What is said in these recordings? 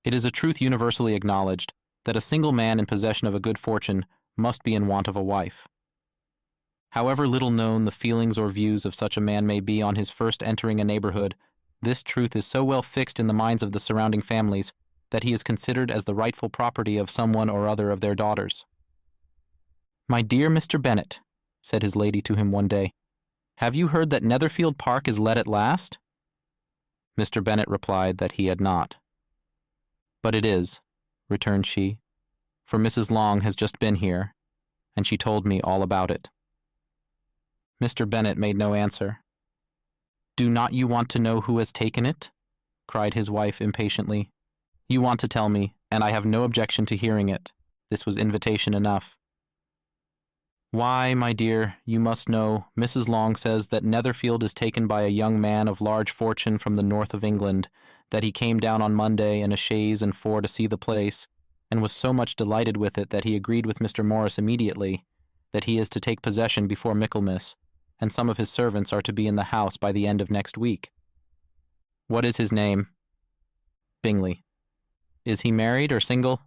It is a truth universally acknowledged that a single man in possession of a good fortune must be in want of a wife. However little known the feelings or views of such a man may be on his first entering a neighborhood, this truth is so well fixed in the minds of the surrounding families that he is considered as the rightful property of someone or other of their daughters. "My dear Mr. Bennet," said his lady to him one day, "have you heard that Netherfield Park is let at last?" Mr. Bennet replied that he had not. "But it is," returned she, "for Mrs. Long has just been here, and she told me all about it." Mr. Bennet made no answer. "Do not you want to know who has taken it?" cried his wife impatiently. "You want to tell me, and I have no objection to hearing it." This was invitation enough. "Why, my dear, you must know, Mrs. Long says that Netherfield is taken by a young man of large fortune from the north of England, that he came down on Monday in a chaise and four to see the place, and was so much delighted with it that he agreed with Mr. Morris immediately, that he is to take possession before Michaelmas, and some of his servants are to be in the house by the end of next week." "What is his name?" "Bingley." "Is he married or single?"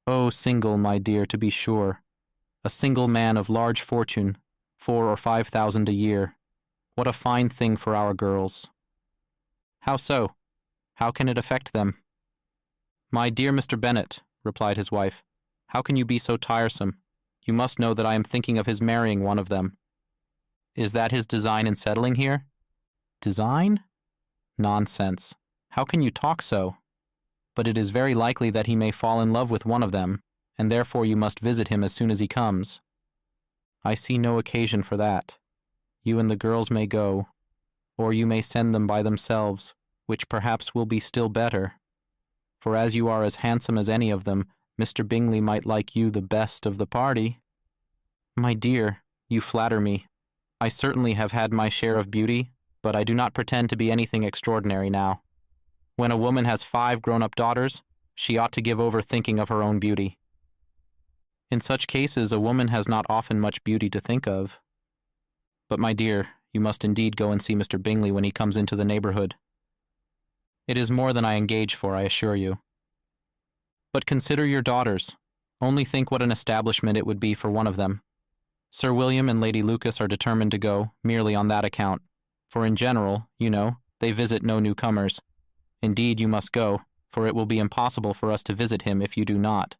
"Oh, single, my dear, to be sure. A single man of large fortune, 4,000 or 5,000 a year. What a fine thing for our girls." "How so? How can it affect them?" "My dear Mr. Bennet," replied his wife, "how can you be so tiresome? You must know that I am thinking of his marrying one of them." "Is that his design in settling here?" "Design? Nonsense. How can you talk so? But it is very likely that he may fall in love with one of them, and therefore you must visit him as soon as he comes." "I see no occasion for that. You and the girls may go, or you may send them by themselves, which perhaps will be still better. For as you are as handsome as any of them, Mr. Bingley might like you the best of the party." "My dear, you flatter me. I certainly have had my share of beauty, but I do not pretend to be anything extraordinary now. When a woman has 5 grown-up daughters, she ought to give over thinking of her own beauty. In such cases, a woman has not often much beauty to think of. But, my dear, you must indeed go and see Mr. Bingley when he comes into the neighborhood. It is more than I engage for, I assure you. But consider your daughters. Only think what an establishment it would be for one of them. Sir William and Lady Lucas are determined to go, merely on that account, for in general, you know, they visit no newcomers. Indeed, you must go, for it will be impossible for us to visit him if you do not.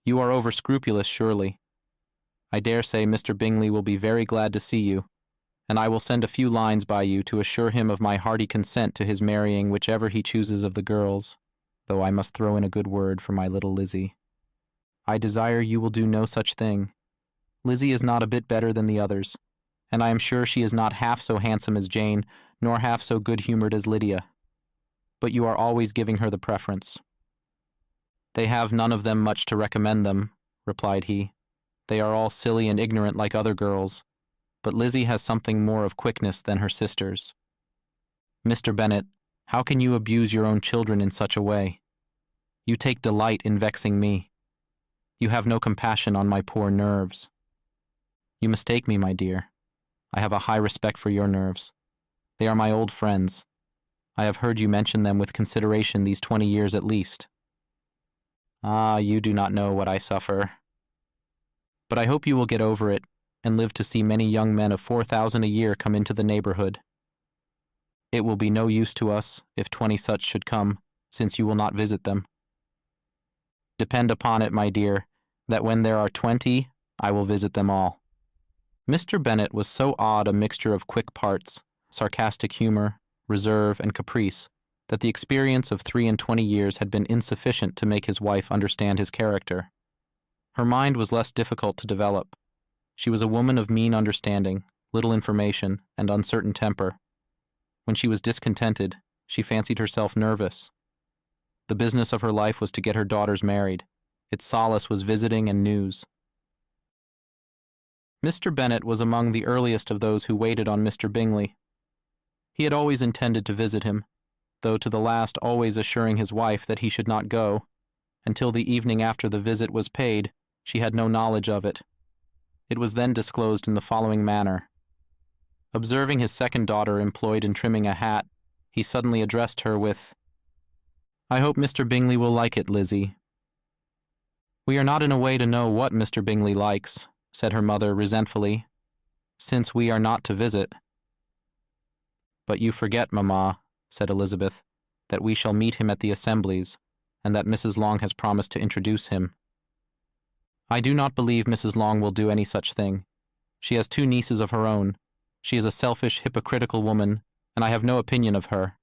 You are over-scrupulous, surely. I dare say Mr. Bingley will be very glad to see you, and I will send a few lines by you to assure him of my hearty consent to his marrying whichever he chooses of the girls, though I must throw in a good word for my little Lizzie. I desire you will do no such thing. Lizzie is not a bit better than the others, and I am sure she is not half so handsome as Jane, nor half so good-humored as Lydia. But you are always giving her the preference." "They have none of them much to recommend them," replied he. "They are all silly and ignorant like other girls, but Lizzie has something more of quickness than her sisters. Mr. Bennet, how can you abuse your own children in such a way? You take delight in vexing me. You have no compassion on my poor nerves. You mistake me, my dear. I have a high respect for your nerves. They are my old friends. I have heard you mention them with consideration these 20 years at least. Ah, you do not know what I suffer. But I hope you will get over it, and live to see many young men of 4,000 a year come into the neighborhood. It will be no use to us if 20 such should come, since you will not visit them. Depend upon it, my dear, that when there are 20, I will visit them all." Mr. Bennet was so odd a mixture of quick parts, sarcastic humor, reserve, and caprice, that the experience of 23 years had been insufficient to make his wife understand his character. Her mind was less difficult to develop. She was a woman of mean understanding, little information, and uncertain temper. When she was discontented, she fancied herself nervous. The business of her life was to get her daughters married. Its solace was visiting and news. Mr. Bennet was among the earliest of those who waited on Mr. Bingley. He had always intended to visit him, though to the last always assuring his wife that he should not go. Until the evening after the visit was paid, she had no knowledge of it. It was then disclosed in the following manner. Observing his second daughter employed in trimming a hat, he suddenly addressed her with, I hope Mr. Bingley will like it, Lizzie." "We are not in a way to know what Mr. Bingley likes," said her mother resentfully, "since we are not to visit." "But you forget, mamma," said Elizabeth, "that we shall meet him at the assemblies, and that Mrs. Long has promised to introduce him." "I do not believe Mrs. Long will do any such thing. She has 2 nieces of her own. She is a selfish, hypocritical woman, and I have no opinion of her."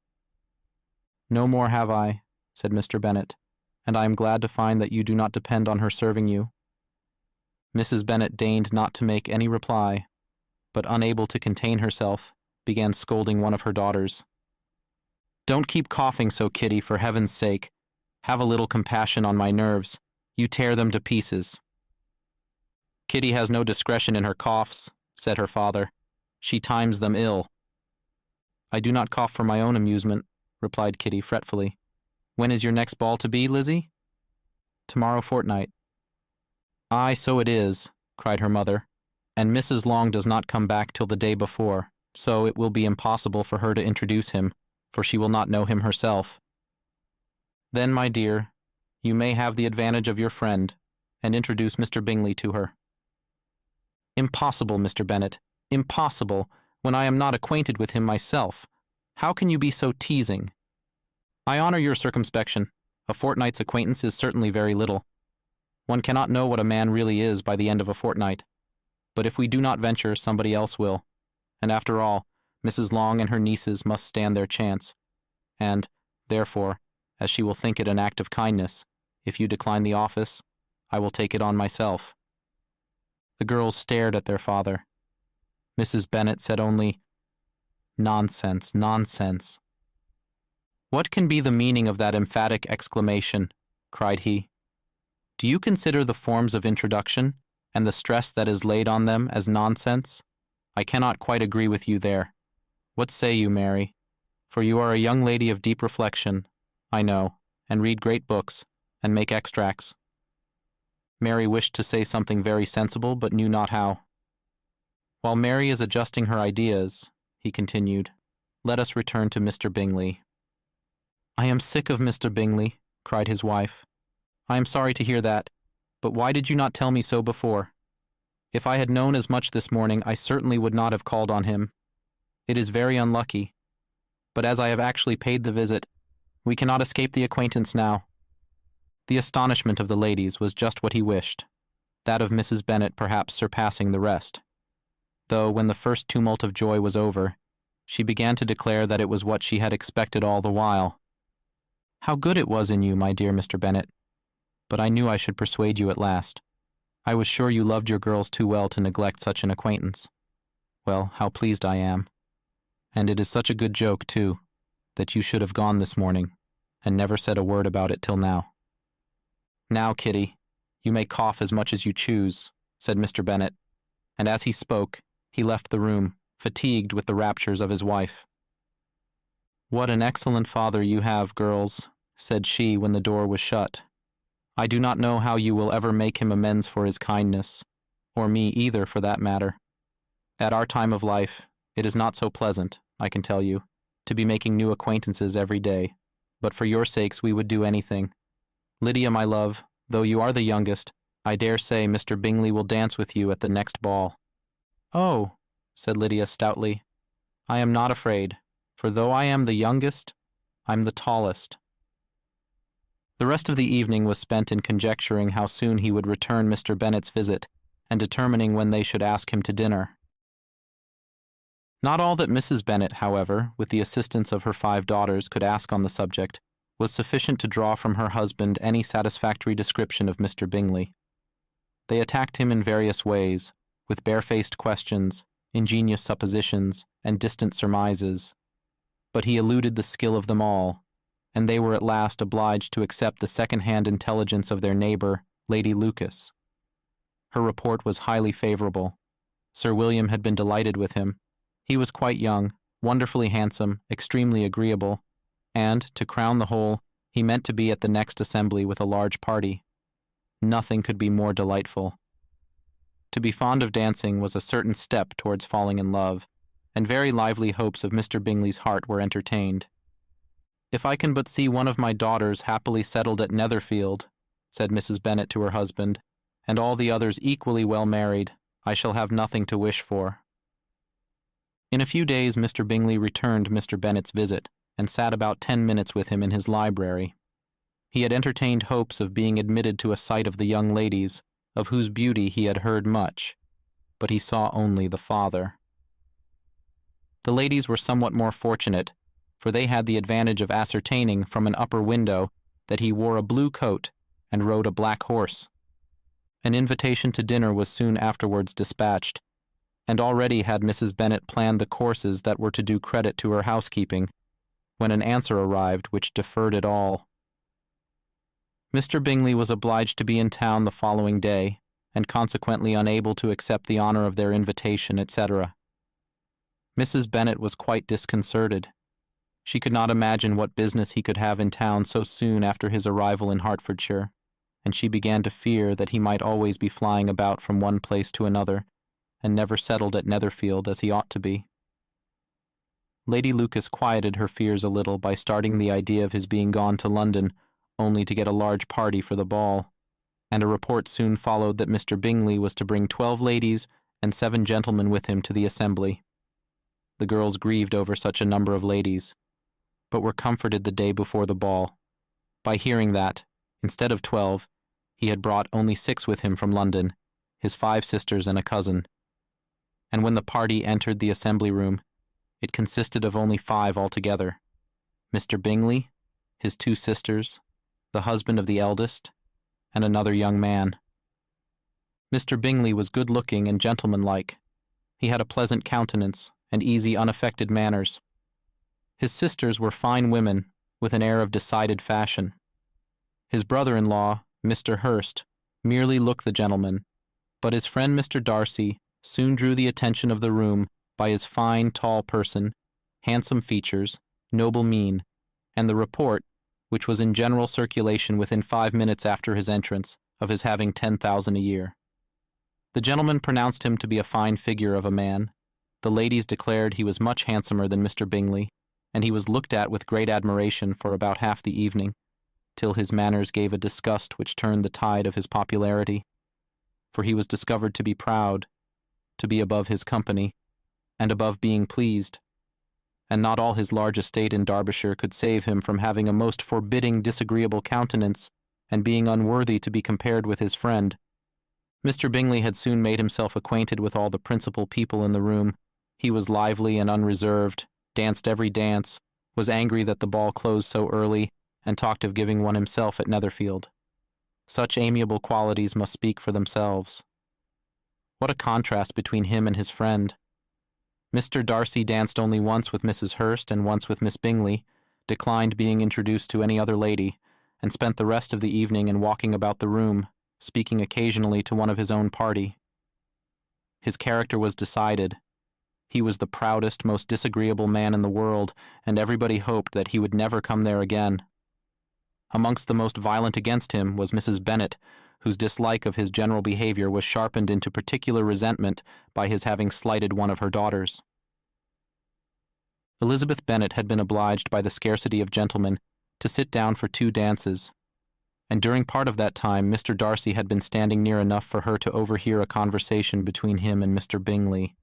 "No more have I," said Mr. Bennet, "and I am glad to find that you do not depend on her serving you." Mrs. Bennet deigned not to make any reply, but unable to contain herself, began scolding one of her daughters. "Don't keep coughing so, Kitty, for heaven's sake. Have a little compassion on my nerves. You tear them to pieces." "Kitty has no discretion in her coughs," said her father. "She times them ill." "I do not cough for my own amusement," replied Kitty fretfully. "When is your next ball to be, Lizzie?" "Tomorrow fortnight." "Aye, so it is," cried her mother, "and Mrs. Long does not come back till the day before, so it will be impossible for her to introduce him, for she will not know him herself." "Then, my dear, you may have the advantage of your friend, and introduce Mr. Bingley to her." "Impossible, Mr. Bennet, impossible, when I am not acquainted with him myself. How can you be so teasing?" "I honor your circumspection. A fortnight's acquaintance is certainly very little. One cannot know what a man really is by the end of a fortnight. But if we do not venture, somebody else will. And after all, Mrs. Long and her nieces must stand their chance. And, therefore, as she will think it an act of kindness, if you decline the office, I will take it on myself." The girls stared at their father. Mrs. Bennet said only, "Nonsense, nonsense." "What can be the meaning of that emphatic exclamation?" cried he. "Do you consider the forms of introduction, and the stress that is laid on them, as nonsense? I cannot quite agree with you there. What say you, Mary? For you are a young lady of deep reflection, I know, and read great books, and make extracts." Mary wished to say something very sensible, but knew not how. "While Mary is adjusting her ideas," he continued, "let us return to Mr. Bingley." "I am sick of Mr. Bingley," cried his wife. "I am sorry to hear that, but why did you not tell me so before? If I had known as much this morning, I certainly would not have called on him. It is very unlucky, but as I have actually paid the visit, we cannot escape the acquaintance now." The astonishment of the ladies was just what he wished, that of Mrs. Bennet perhaps surpassing the rest, though when the first tumult of joy was over, she began to declare that it was what she had expected all the while. "How good it was in you, my dear Mr. Bennet! But I knew I should persuade you at last. I was sure you loved your girls too well to neglect such an acquaintance. Well, how pleased I am. And it is such a good joke, too, that you should have gone this morning, and never said a word about it till now." "Now, Kitty, you may cough as much as you choose," said Mr. Bennet, and as he spoke, he left the room, fatigued with the raptures of his wife. "What an excellent father you have, girls," said she when the door was shut. "I do not know how you will ever make him amends for his kindness, or me either, for that matter. At our time of life, it is not so pleasant, I can tell you, to be making new acquaintances every day, but for your sakes we would do anything. Lydia, my love, though you are the youngest, I dare say Mr. Bingley will dance with you at the next ball." "Oh," said Lydia stoutly, "I am not afraid, for though I am the youngest, I'm the tallest." The rest of the evening was spent in conjecturing how soon he would return Mr. Bennet's visit, and determining when they should ask him to dinner. Not all that Mrs. Bennet, however, with the assistance of her 5 daughters, could ask on the subject, was sufficient to draw from her husband any satisfactory description of Mr. Bingley. They attacked him in various ways, with barefaced questions, ingenious suppositions, and distant surmises, but he eluded the skill of them all, and they were at last obliged to accept the second-hand intelligence of their neighbour, Lady Lucas. Her report was highly favourable. Sir William had been delighted with him. He was quite young, wonderfully handsome, extremely agreeable, and, to crown the whole, he meant to be at the next assembly with a large party. Nothing could be more delightful. To be fond of dancing was a certain step towards falling in love, and very lively hopes of Mr. Bingley's heart were entertained. "If I can but see one of my daughters happily settled at Netherfield," said Mrs. Bennet to her husband, "and all the others equally well married, I shall have nothing to wish for." In a few days Mr. Bingley returned Mr. Bennet's visit, and sat about 10 minutes with him in his library. He had entertained hopes of being admitted to a sight of the young ladies, of whose beauty he had heard much, but he saw only the father. The ladies were somewhat more fortunate, for they had the advantage of ascertaining from an upper window that he wore a blue coat and rode a black horse. An invitation to dinner was soon afterwards dispatched, and already had Mrs. Bennet planned the courses that were to do credit to her housekeeping, when an answer arrived which deferred it all. Mr. Bingley was obliged to be in town the following day, and consequently unable to accept the honor of their invitation, etc. Mrs. Bennet was quite disconcerted. She could not imagine what business he could have in town so soon after his arrival in Hertfordshire, and she began to fear that he might always be flying about from one place to another, and never settled at Netherfield as he ought to be. Lady Lucas quieted her fears a little by starting the idea of his being gone to London, only to get a large party for the ball, and a report soon followed that Mr. Bingley was to bring 12 ladies and 7 gentlemen with him to the assembly. The girls grieved over such a number of ladies, but were comforted the day before the ball, by hearing that, instead of 12, he had brought only 6 with him from London, his 5 sisters and a cousin. And when the party entered the assembly room, it consisted of only 5 altogether: Mr. Bingley, his 2 sisters, the husband of the eldest, and another young man. Mr. Bingley was good-looking and gentlemanlike. He had a pleasant countenance and easy, unaffected manners. His sisters were fine women, with an air of decided fashion. His brother-in-law, Mr. Hurst, merely looked the gentleman, but his friend Mr. Darcy soon drew the attention of the room by his fine, tall person, handsome features, noble mien, and the report, which was in general circulation within 5 minutes after his entrance, of his having 10,000 a year. The gentleman pronounced him to be a fine figure of a man. The ladies declared he was much handsomer than Mr. Bingley, and he was looked at with great admiration for about half the evening, till his manners gave a disgust which turned the tide of his popularity, for he was discovered to be proud, to be above his company, and above being pleased, and not all his large estate in Derbyshire could save him from having a most forbidding, disagreeable countenance, and being unworthy to be compared with his friend. Mr. Bingley had soon made himself acquainted with all the principal people in the room. He was lively and unreserved, danced every dance, was angry that the ball closed so early, and talked of giving one himself at Netherfield. Such amiable qualities must speak for themselves. What a contrast between him and his friend! Mr. Darcy danced only once with Mrs. Hurst and once with Miss Bingley, declined being introduced to any other lady, and spent the rest of the evening in walking about the room, speaking occasionally to one of his own party. His character was decided. He was the proudest, most disagreeable man in the world, and everybody hoped that he would never come there again. Amongst the most violent against him was Mrs. Bennet, whose dislike of his general behavior was sharpened into particular resentment by his having slighted one of her daughters. Elizabeth Bennet had been obliged by the scarcity of gentlemen to sit down for 2 dances, and during part of that time Mr. Darcy had been standing near enough for her to overhear a conversation between him and Mr. Bingley,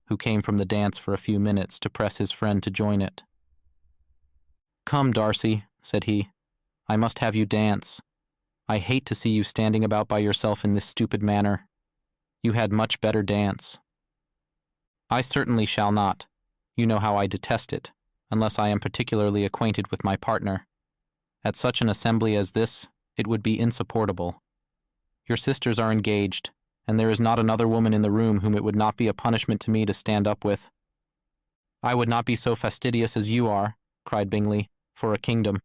who came from the dance for a few minutes to press his friend to join it. "Come, Darcy," said he, "I must have you dance. I hate to see you standing about by yourself in this stupid manner. You had much better dance." "I certainly shall not. You know how I detest it, unless I am particularly acquainted with my partner. At such an assembly as this, it would be insupportable. Your sisters are engaged, and there is not another woman in the room whom it would not be a punishment to me to stand up with." "I would not be so fastidious as you are," cried Bingley, "for a kingdom.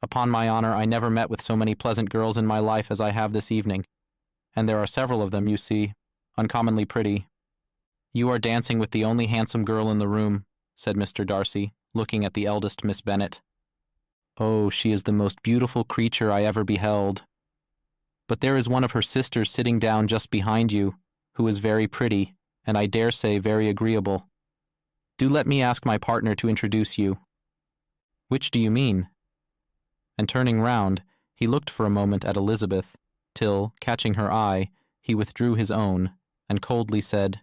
Upon my honor, I never met with so many pleasant girls in my life as I have this evening, and there are several of them, you see, uncommonly pretty." "You are dancing with the only handsome girl in the room," said Mr. Darcy, looking at the eldest Miss Bennet. "Oh, she is the most beautiful creature I ever beheld. But there is one of her sisters sitting down just behind you, who is very pretty, and I dare say very agreeable. Do let me ask my partner to introduce you." Which do you mean?" And turning round, he looked for a moment at Elizabeth, till, catching her eye, he withdrew his own, and coldly said,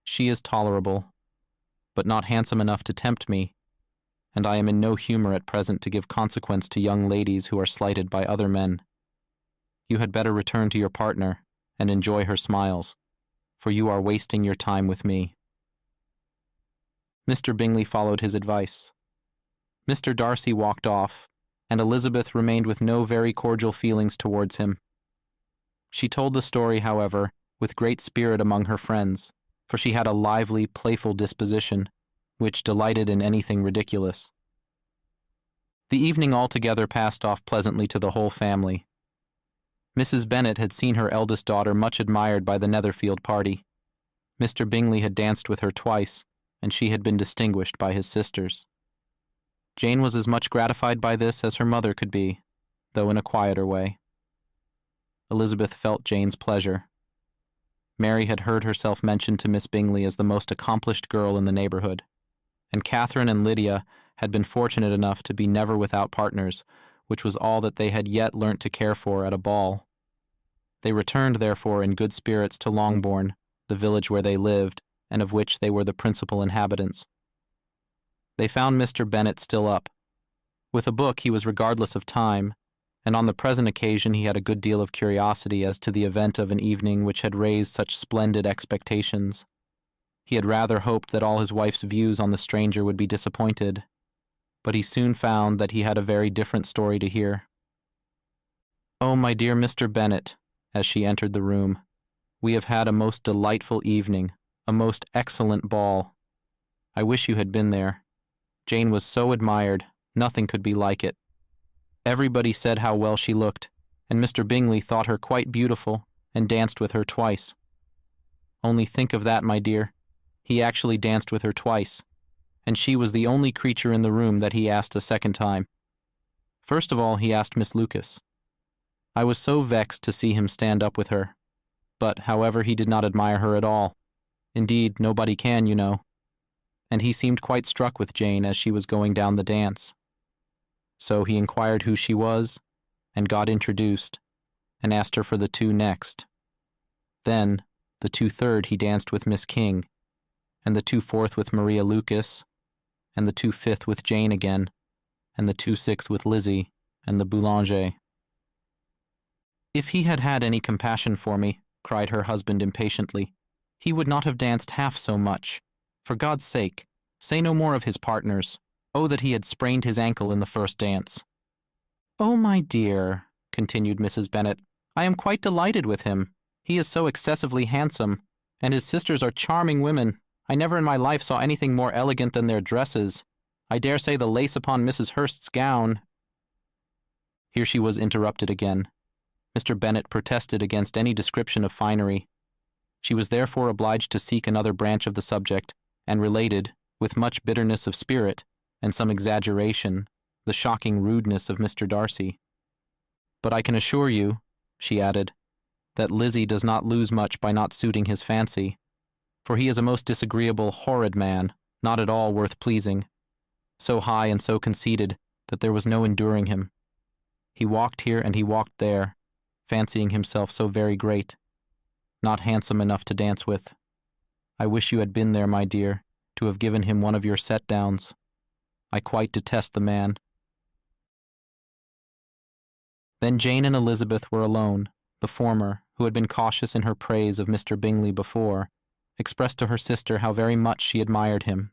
"She is tolerable, but not handsome enough to tempt me, and I am in no humor at present to give consequence to young ladies who are slighted by other men. You had better return to your partner, and enjoy her smiles, for you are wasting your time with me." Mr. Bingley followed his advice. Mr. Darcy walked off, and Elizabeth remained with no very cordial feelings towards him. She told the story, however, with great spirit among her friends, for she had a lively, playful disposition, which delighted in anything ridiculous. The evening altogether passed off pleasantly to the whole family. Mrs. Bennet had seen her eldest daughter much admired by the Netherfield party. Mr. Bingley had danced with her twice, and she had been distinguished by his sisters. Jane was as much gratified by this as her mother could be, though in a quieter way. Elizabeth felt Jane's pleasure. Mary had heard herself mentioned to Miss Bingley as the most accomplished girl in the neighborhood, and Catherine and Lydia had been fortunate enough to be never without partners, which was all that they had yet learnt to care for at a ball. They returned, therefore, in good spirits to Longbourn, the village where they lived, and of which they were the principal inhabitants. They found Mr. Bennet still up. With a book he was regardless of time, and on the present occasion he had a good deal of curiosity as to the event of an evening which had raised such splendid expectations. He had rather hoped that all his wife's views on the stranger would be disappointed, but he soon found that he had a very different story to hear. "Oh, my dear Mr. Bennet," as she entered the room, "we have had a most delightful evening, a most excellent ball. I wish you had been there. Jane was so admired, nothing could be like it. Everybody said how well she looked, and Mr. Bingley thought her quite beautiful, and danced with her twice. Only think of that, my dear. He actually danced with her twice, and she was the only creature in the room that he asked a second time. First of all he asked Miss Lucas. I was so vexed to see him stand up with her, but, however, he did not admire her at all. Indeed, nobody can, you know. And he seemed quite struck with Jane as she was going down the dance. So he inquired who she was, and got introduced, and asked her for the two next. Then, the 2/3 he danced with Miss King, and the 2/4 with Maria Lucas, and the 2/5 with Jane again, and the 2/6 with Lizzie, and the Boulanger. If he had had any compassion for me, cried her husband impatiently, he would not have danced half so much. For God's sake, say no more of his partners. Oh, that he had sprained his ankle in the first dance. Oh, my dear, continued Mrs. Bennet, I am quite delighted with him. He is so excessively handsome, and his sisters are charming women. I never in my life saw anything more elegant than their dresses. I dare say the lace upon Mrs. Hurst's gown. Here she was interrupted again. Mr. Bennet protested against any description of finery. She was therefore obliged to seek another branch of the subject, and related, with much bitterness of spirit, and some exaggeration, the shocking rudeness of Mr. Darcy. But I can assure you, she added, that Lizzie does not lose much by not suiting his fancy, for he is a most disagreeable, horrid man, not at all worth pleasing, so high and so conceited that there was no enduring him. He walked here and he walked there, fancying himself so very great, not handsome enough to dance with. I wish you had been there, my dear, to have given him one of your set-downs. I quite detest the man. Then Jane and Elizabeth were alone. The former, who had been cautious in her praise of Mr. Bingley before, expressed to her sister how very much she admired him.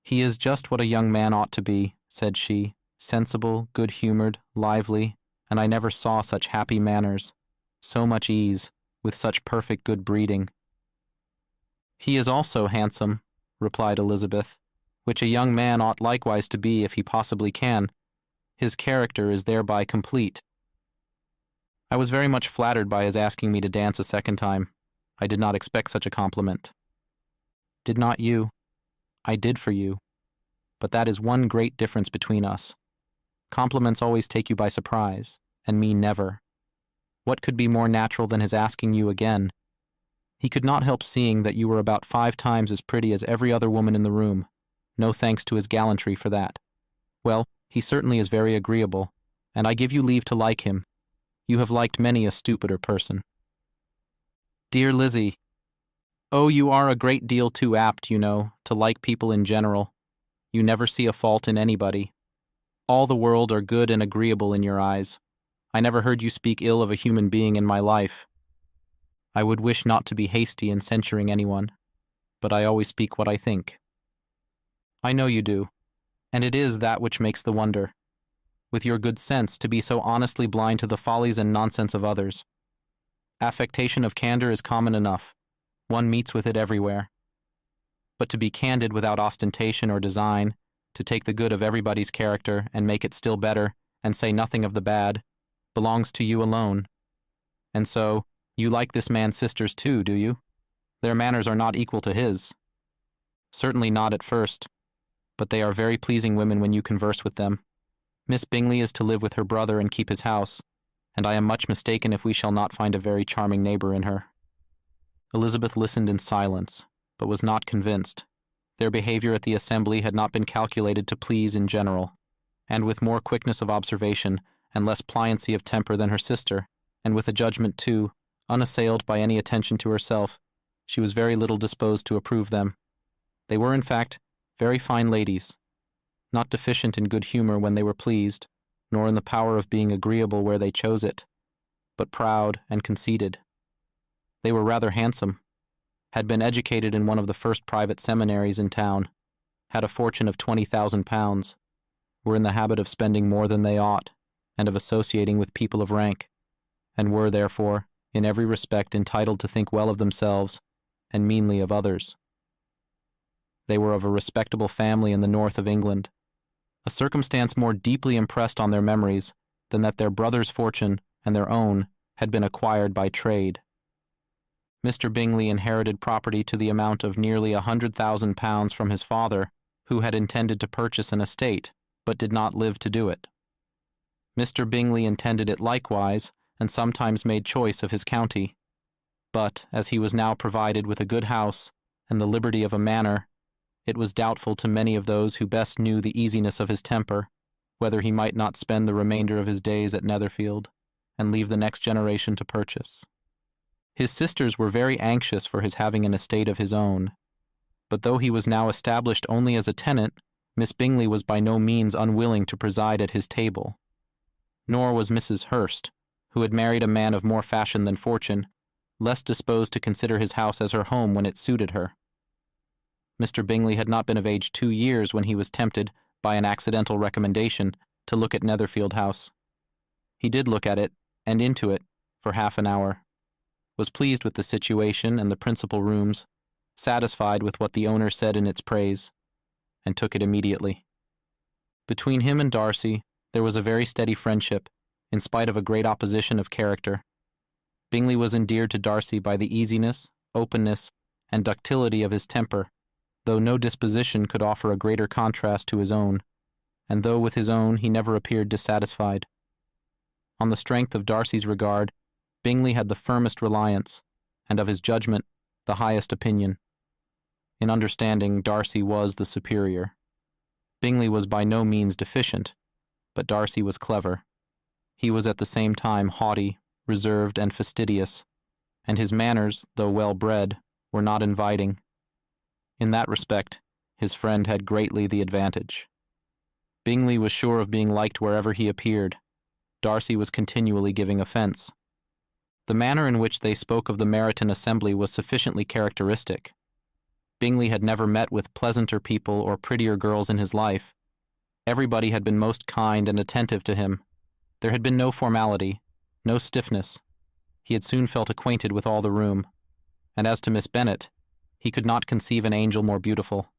He is just what a young man ought to be, said she, sensible, good-humoured, lively, and I never saw such happy manners, so much ease, with such perfect good breeding. He is also handsome, replied Elizabeth, which a young man ought likewise to be if he possibly can. His character is thereby complete. I was very much flattered by his asking me to dance a second time. I did not expect such a compliment. Did not you? I did for you. But that is one great difference between us. Compliments always take you by surprise, and me never. What could be more natural than his asking you again? He could not help seeing that you were about 5 times as pretty as every other woman in the room, No thanks to his gallantry for that. Well, he certainly is very agreeable, and I give you leave to like him. You have liked many a stupider person. Dear Lizzie, oh, you are a great deal too apt, you know, to like people in general. You never see a fault in anybody. All the world are good and agreeable in your eyes. I never heard you speak ill of a human being in my life. I would wish not to be hasty in censuring anyone, but I always speak what I think. I know you do, and it is that which makes the wonder. With your good sense, to be so honestly blind to the follies and nonsense of others. Affectation of candor is common enough. One meets with it everywhere. But to be candid without ostentation or design, to take the good of everybody's character and make it still better, and say nothing of the bad, belongs to you alone. And so, you like this man's sisters too, do you? Their manners are not equal to his. Certainly not at first, but they are very pleasing women when you converse with them. Miss Bingley is to live with her brother and keep his house, and I am much mistaken if we shall not find a very charming neighbor in her. Elizabeth listened in silence, but was not convinced. Their behavior at the assembly had not been calculated to please in general, and with more quickness of observation and less pliancy of temper than her sister, and with a judgment, too, unassailed by any attention to herself, she was very little disposed to approve them. They were, in fact, very fine ladies, not deficient in good humor when they were pleased, nor in the power of being agreeable where they chose it, but proud and conceited. They were rather handsome, had been educated in one of the first private seminaries in town, had a fortune of £20,000, were in the habit of spending more than they ought, and of associating with people of rank, and were, therefore, in every respect entitled to think well of themselves and meanly of others. They were of a respectable family in the north of England, a circumstance more deeply impressed on their memories than that their brother's fortune and their own had been acquired by trade. Mr. Bingley inherited property to the amount of nearly £100,000 from his father, who had intended to purchase an estate, but did not live to do it. Mr. Bingley intended it likewise, and sometimes made choice of his county. But, as he was now provided with a good house and the liberty of a manor, it was doubtful to many of those who best knew the easiness of his temper, whether he might not spend the remainder of his days at Netherfield, and leave the next generation to purchase. His sisters were very anxious for his having an estate of his own, but though he was now established only as a tenant, Miss Bingley was by no means unwilling to preside at his table. Nor was Mrs. Hurst, who had married a man of more fashion than fortune, less disposed to consider his house as her home when it suited her. Mr. Bingley had not been of age 2 years when he was tempted, by an accidental recommendation, to look at Netherfield House. He did look at it, and into it, for half an hour, was pleased with the situation and the principal rooms, satisfied with what the owner said in its praise, and took it immediately. Between him and Darcy there was a very steady friendship, in spite of a great opposition of character. Bingley was endeared to Darcy by the easiness, openness, and ductility of his temper, though no disposition could offer a greater contrast to his own, and though with his own he never appeared dissatisfied. On the strength of Darcy's regard, Bingley had the firmest reliance, and of his judgment the highest opinion. In understanding, Darcy was the superior. Bingley was by no means deficient, but Darcy was clever. He was at the same time haughty, reserved, and fastidious, and his manners, though well-bred, were not inviting. In that respect, his friend had greatly the advantage. Bingley was sure of being liked wherever he appeared. Darcy was continually giving offence. The manner in which they spoke of the Meryton assembly was sufficiently characteristic. Bingley had never met with pleasanter people or prettier girls in his life. Everybody had been most kind and attentive to him. There had been no formality, no stiffness. He had soon felt acquainted with all the room. And as to Miss Bennet, he could not conceive an angel more beautiful.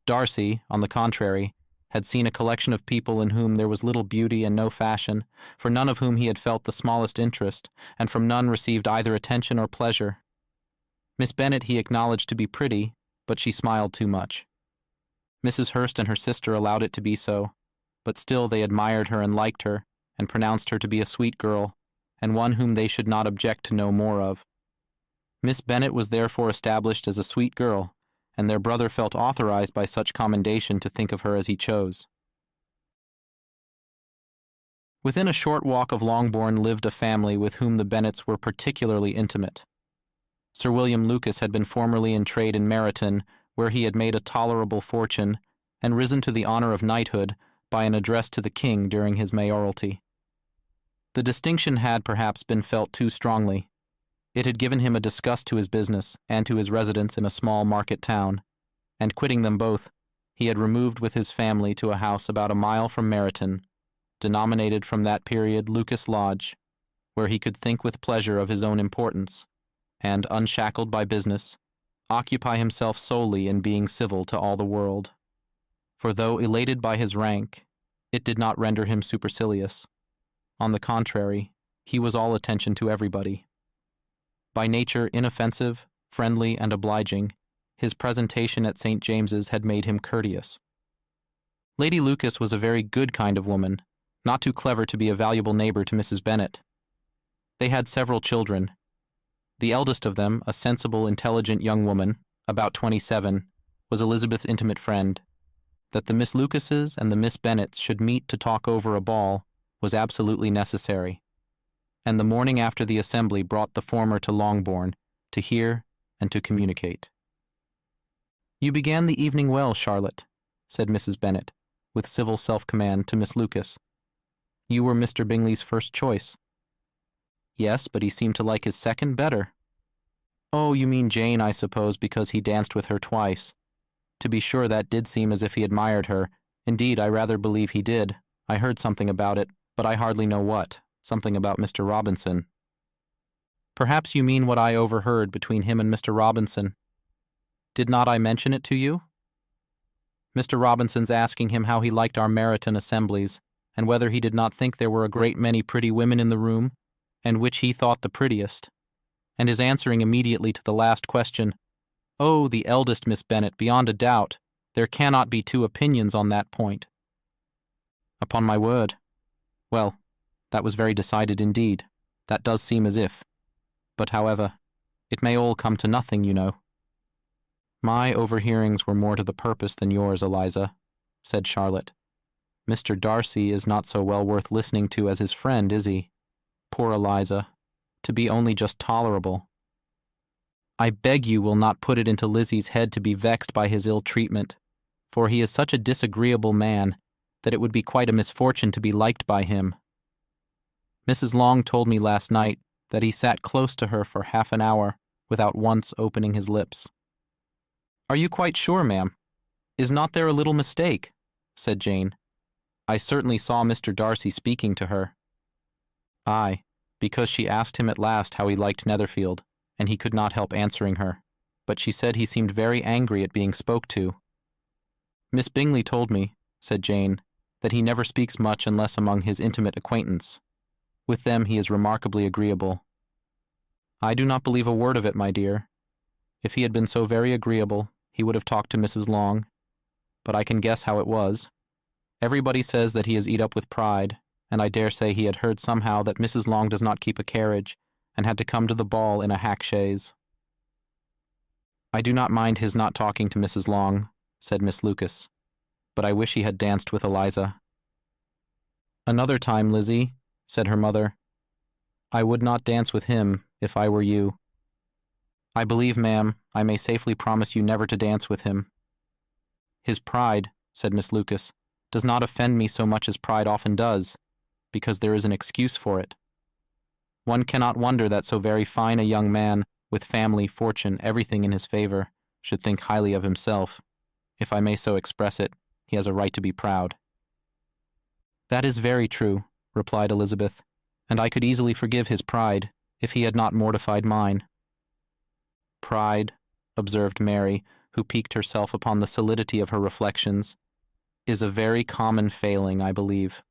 Darcy, on the contrary, had seen a collection of people in whom there was little beauty and no fashion, for none of whom he had felt the smallest interest, and from none received either attention or pleasure. Miss Bennet he acknowledged to be pretty, but she smiled too much. Mrs. Hurst and her sister allowed it to be so, but still they admired her and liked her, and pronounced her to be a sweet girl, and one whom they should not object to know more of. Miss Bennet was therefore established as a sweet girl, and their brother felt authorized by such commendation to think of her as he chose. Within a short walk of Longbourn lived a family with whom the Bennets were particularly intimate. Sir William Lucas had been formerly in trade in Meryton, where he had made a tolerable fortune, and risen to the honor of knighthood by an address to the king during his mayoralty. The distinction had perhaps been felt too strongly. It had given him a disgust to his business and to his residence in a small market town, and quitting them both, he had removed with his family to a house about a mile from Meryton, denominated from that period Lucas Lodge, where he could think with pleasure of his own importance, and, unshackled by business, occupy himself solely in being civil to all the world. For though elated by his rank, it did not render him supercilious. On the contrary, he was all attention to everybody. By nature inoffensive, friendly, and obliging, his presentation at St. James's had made him courteous. Lady Lucas was a very good kind of woman, not too clever to be a valuable neighbor to Mrs. Bennet. They had several children. The eldest of them, a sensible, intelligent young woman, about 27, was Elizabeth's intimate friend. That the Miss Lucases and the Miss Bennets should meet to talk over a ball was absolutely necessary, and the morning after the assembly brought the former to Longbourn to hear and to communicate. "You began the evening well, Charlotte," said Mrs. Bennet, with civil self-command to Miss Lucas. "You were Mr. Bingley's first choice." "Yes, but he seemed to like his second better." "Oh, you mean Jane, I suppose, because he danced with her twice. To be sure, that did seem as if he admired her. Indeed, I rather believe he did. I heard something about it, but I hardly know what. Something about Mr. Robinson." "Perhaps you mean what I overheard between him and Mr. Robinson. Did not I mention it to you? Mr. Robinson's asking him how he liked our Meryton assemblies, and whether he did not think there were a great many pretty women in the room, and which he thought the prettiest, and his answering immediately to the last question, 'Oh, the eldest Miss Bennet, beyond a doubt. There cannot be two opinions on that point.'" "Upon my word. Well, that was very decided indeed. That does seem as if. But, however, it may all come to nothing, you know." "My overhearings were more to the purpose than yours, Eliza," said Charlotte. "Mr. Darcy is not so well worth listening to as his friend, is he? Poor Eliza, to be only just tolerable. I beg you will not put it into Lizzie's head to be vexed by his ill treatment, for he is such a disagreeable man that it would be quite a misfortune to be liked by him. Mrs. Long told me last night that he sat close to her for half an hour without once opening his lips." "Are you quite sure, ma'am? Is not there a little mistake?" said Jane. "I certainly saw Mr. Darcy speaking to her." "Aye, because she asked him at last how he liked Netherfield, and he could not help answering her, but she said he seemed very angry at being spoke to." "Miss Bingley told me," said Jane, "that he never speaks much unless among his intimate acquaintance. With them he is remarkably agreeable." "I do not believe a word of it, my dear. If he had been so very agreeable, he would have talked to Mrs. Long. But I can guess how it was. Everybody says that he is eat up with pride, and I dare say he had heard somehow that Mrs. Long does not keep a carriage, and had to come to the ball in a hack chaise." "I do not mind his not talking to Mrs. Long," said Miss Lucas, "but I wish he had danced with Eliza." "Another time, Lizzie," said her mother. "I would not dance with him, if I were you." "I believe, ma'am, I may safely promise you never to dance with him." "His pride," said Miss Lucas, "does not offend me so much as pride often does, because there is an excuse for it. One cannot wonder that so very fine a young man, with family, fortune, everything in his favor, should think highly of himself. If I may so express it, he has a right to be proud." "That is very true," replied Elizabeth, "and I could easily forgive his pride, if he had not mortified mine." "Pride," observed Mary, who piqued herself upon the solidity of her reflections, "is a very common failing, I believe.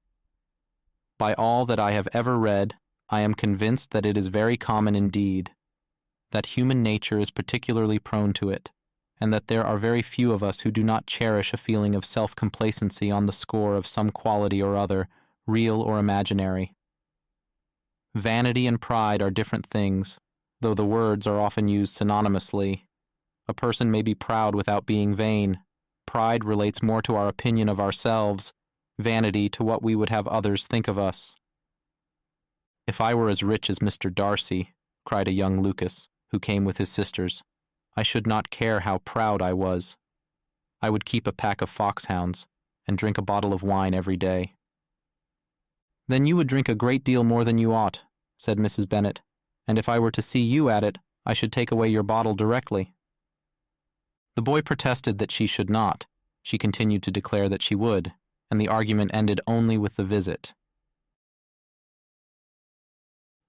By all that I have ever read, I am convinced that it is very common indeed, that human nature is particularly prone to it, and that there are very few of us who do not cherish a feeling of self-complacency on the score of some quality or other, real or imaginary. Vanity and pride are different things, though the words are often used synonymously, A person may be proud without being vain. Pride relates more to our opinion of ourselves, vanity to what we would have others think of us. If I were as rich as Mr. Darcy, cried a young Lucas, who came with his sisters, I should not care how proud I was. I would keep a pack of foxhounds and drink a bottle of wine every day. Then you would drink a great deal more than you ought, said Mrs. Bennet, and if I were to see you at it, I should take away your bottle directly. The boy protested that she should not. She continued to declare that she would, and the argument ended only with the visit.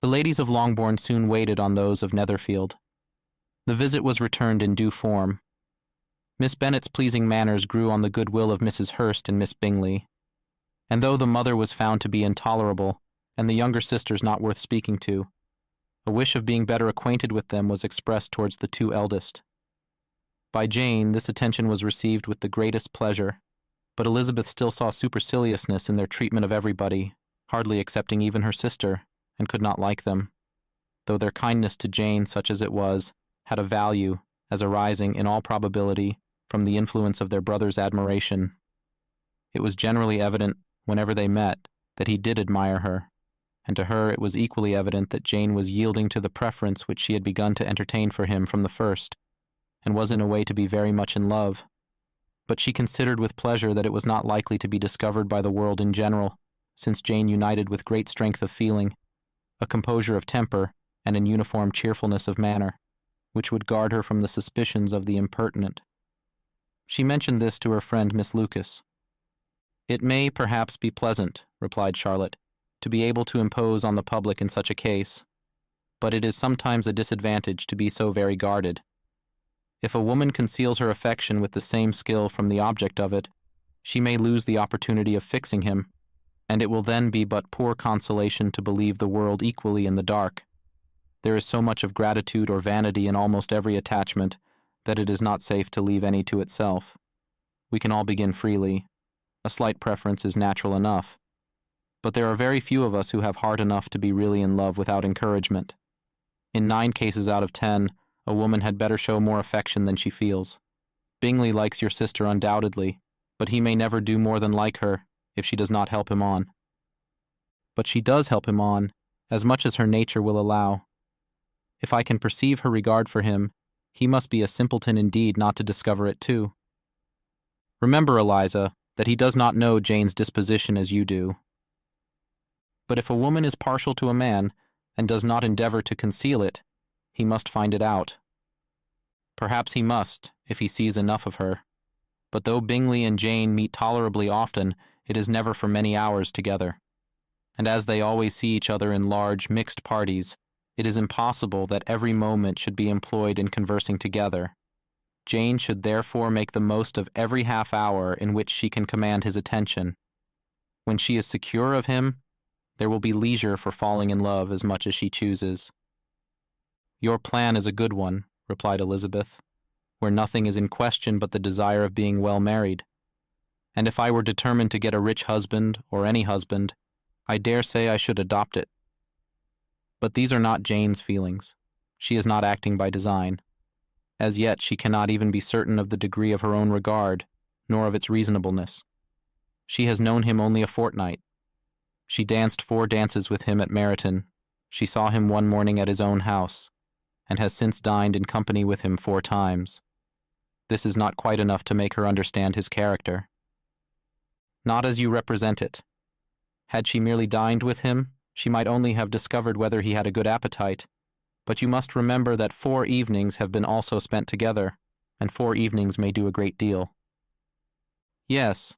The ladies of Longbourn soon waited on those of Netherfield. The visit was returned in due form. Miss Bennet's pleasing manners grew on the goodwill of Mrs. Hurst and Miss Bingley, and though the mother was found to be intolerable, and the younger sisters not worth speaking to, a wish of being better acquainted with them was expressed towards the two eldest. By Jane, this attention was received with the greatest pleasure, but Elizabeth still saw superciliousness in their treatment of everybody, hardly excepting even her sister, and could not like them, though their kindness to Jane, such as it was, had a value, as arising, in all probability, from the influence of their brother's admiration. It was generally evident, whenever they met, that he did admire her, and to her it was equally evident that Jane was yielding to the preference which she had begun to entertain for him from the first, and was in a way to be very much in love. But she considered with pleasure that it was not likely to be discovered by the world in general, since Jane united with great strength of feeling, a composure of temper, and an uniform cheerfulness of manner, which would guard her from the suspicions of the impertinent. She mentioned this to her friend Miss Lucas. "It may, perhaps, be pleasant," replied Charlotte, "to be able to impose on the public in such a case, but it is sometimes a disadvantage to be so very guarded. If a woman conceals her affection with the same skill from the object of it, she may lose the opportunity of fixing him, and it will then be but poor consolation to believe the world equally in the dark. There is so much of gratitude or vanity in almost every attachment that it is not safe to leave any to itself. We can all begin freely. A slight preference is natural enough. But there are very few of us who have heart enough to be really in love without encouragement. In 9 cases out of 10, a woman had better show more affection than she feels. Bingley likes your sister undoubtedly, but he may never do more than like her, if she does not help him on. But she does help him on, as much as her nature will allow. If I can perceive her regard for him, he must be a simpleton indeed not to discover it too. Remember, Eliza, that he does not know Jane's disposition as you do. But if a woman is partial to a man, and does not endeavor to conceal it, he must find it out. Perhaps he must, if he sees enough of her. But though Bingley and Jane meet tolerably often, it is never for many hours together. And as they always see each other in large, mixed parties, it is impossible that every moment should be employed in conversing together. Jane should therefore make the most of every half hour in which she can command his attention. When she is secure of him, there will be leisure for falling in love as much as she chooses. "Your plan is a good one," replied Elizabeth, "where nothing is in question but the desire of being well married. And if I were determined to get a rich husband, or any husband, I dare say I should adopt it. But these are not Jane's feelings. She is not acting by design. As yet she cannot even be certain of the degree of her own regard, nor of its reasonableness. She has known him only a fortnight. She danced 4 dances with him at Meryton. She saw him one morning at his own house, and has since dined in company with him 4 times. This is not quite enough to make her understand his character. Not as you represent it. Had she merely dined with him, she might only have discovered whether he had a good appetite, but you must remember that 4 evenings have been also spent together, and 4 evenings may do a great deal. Yes,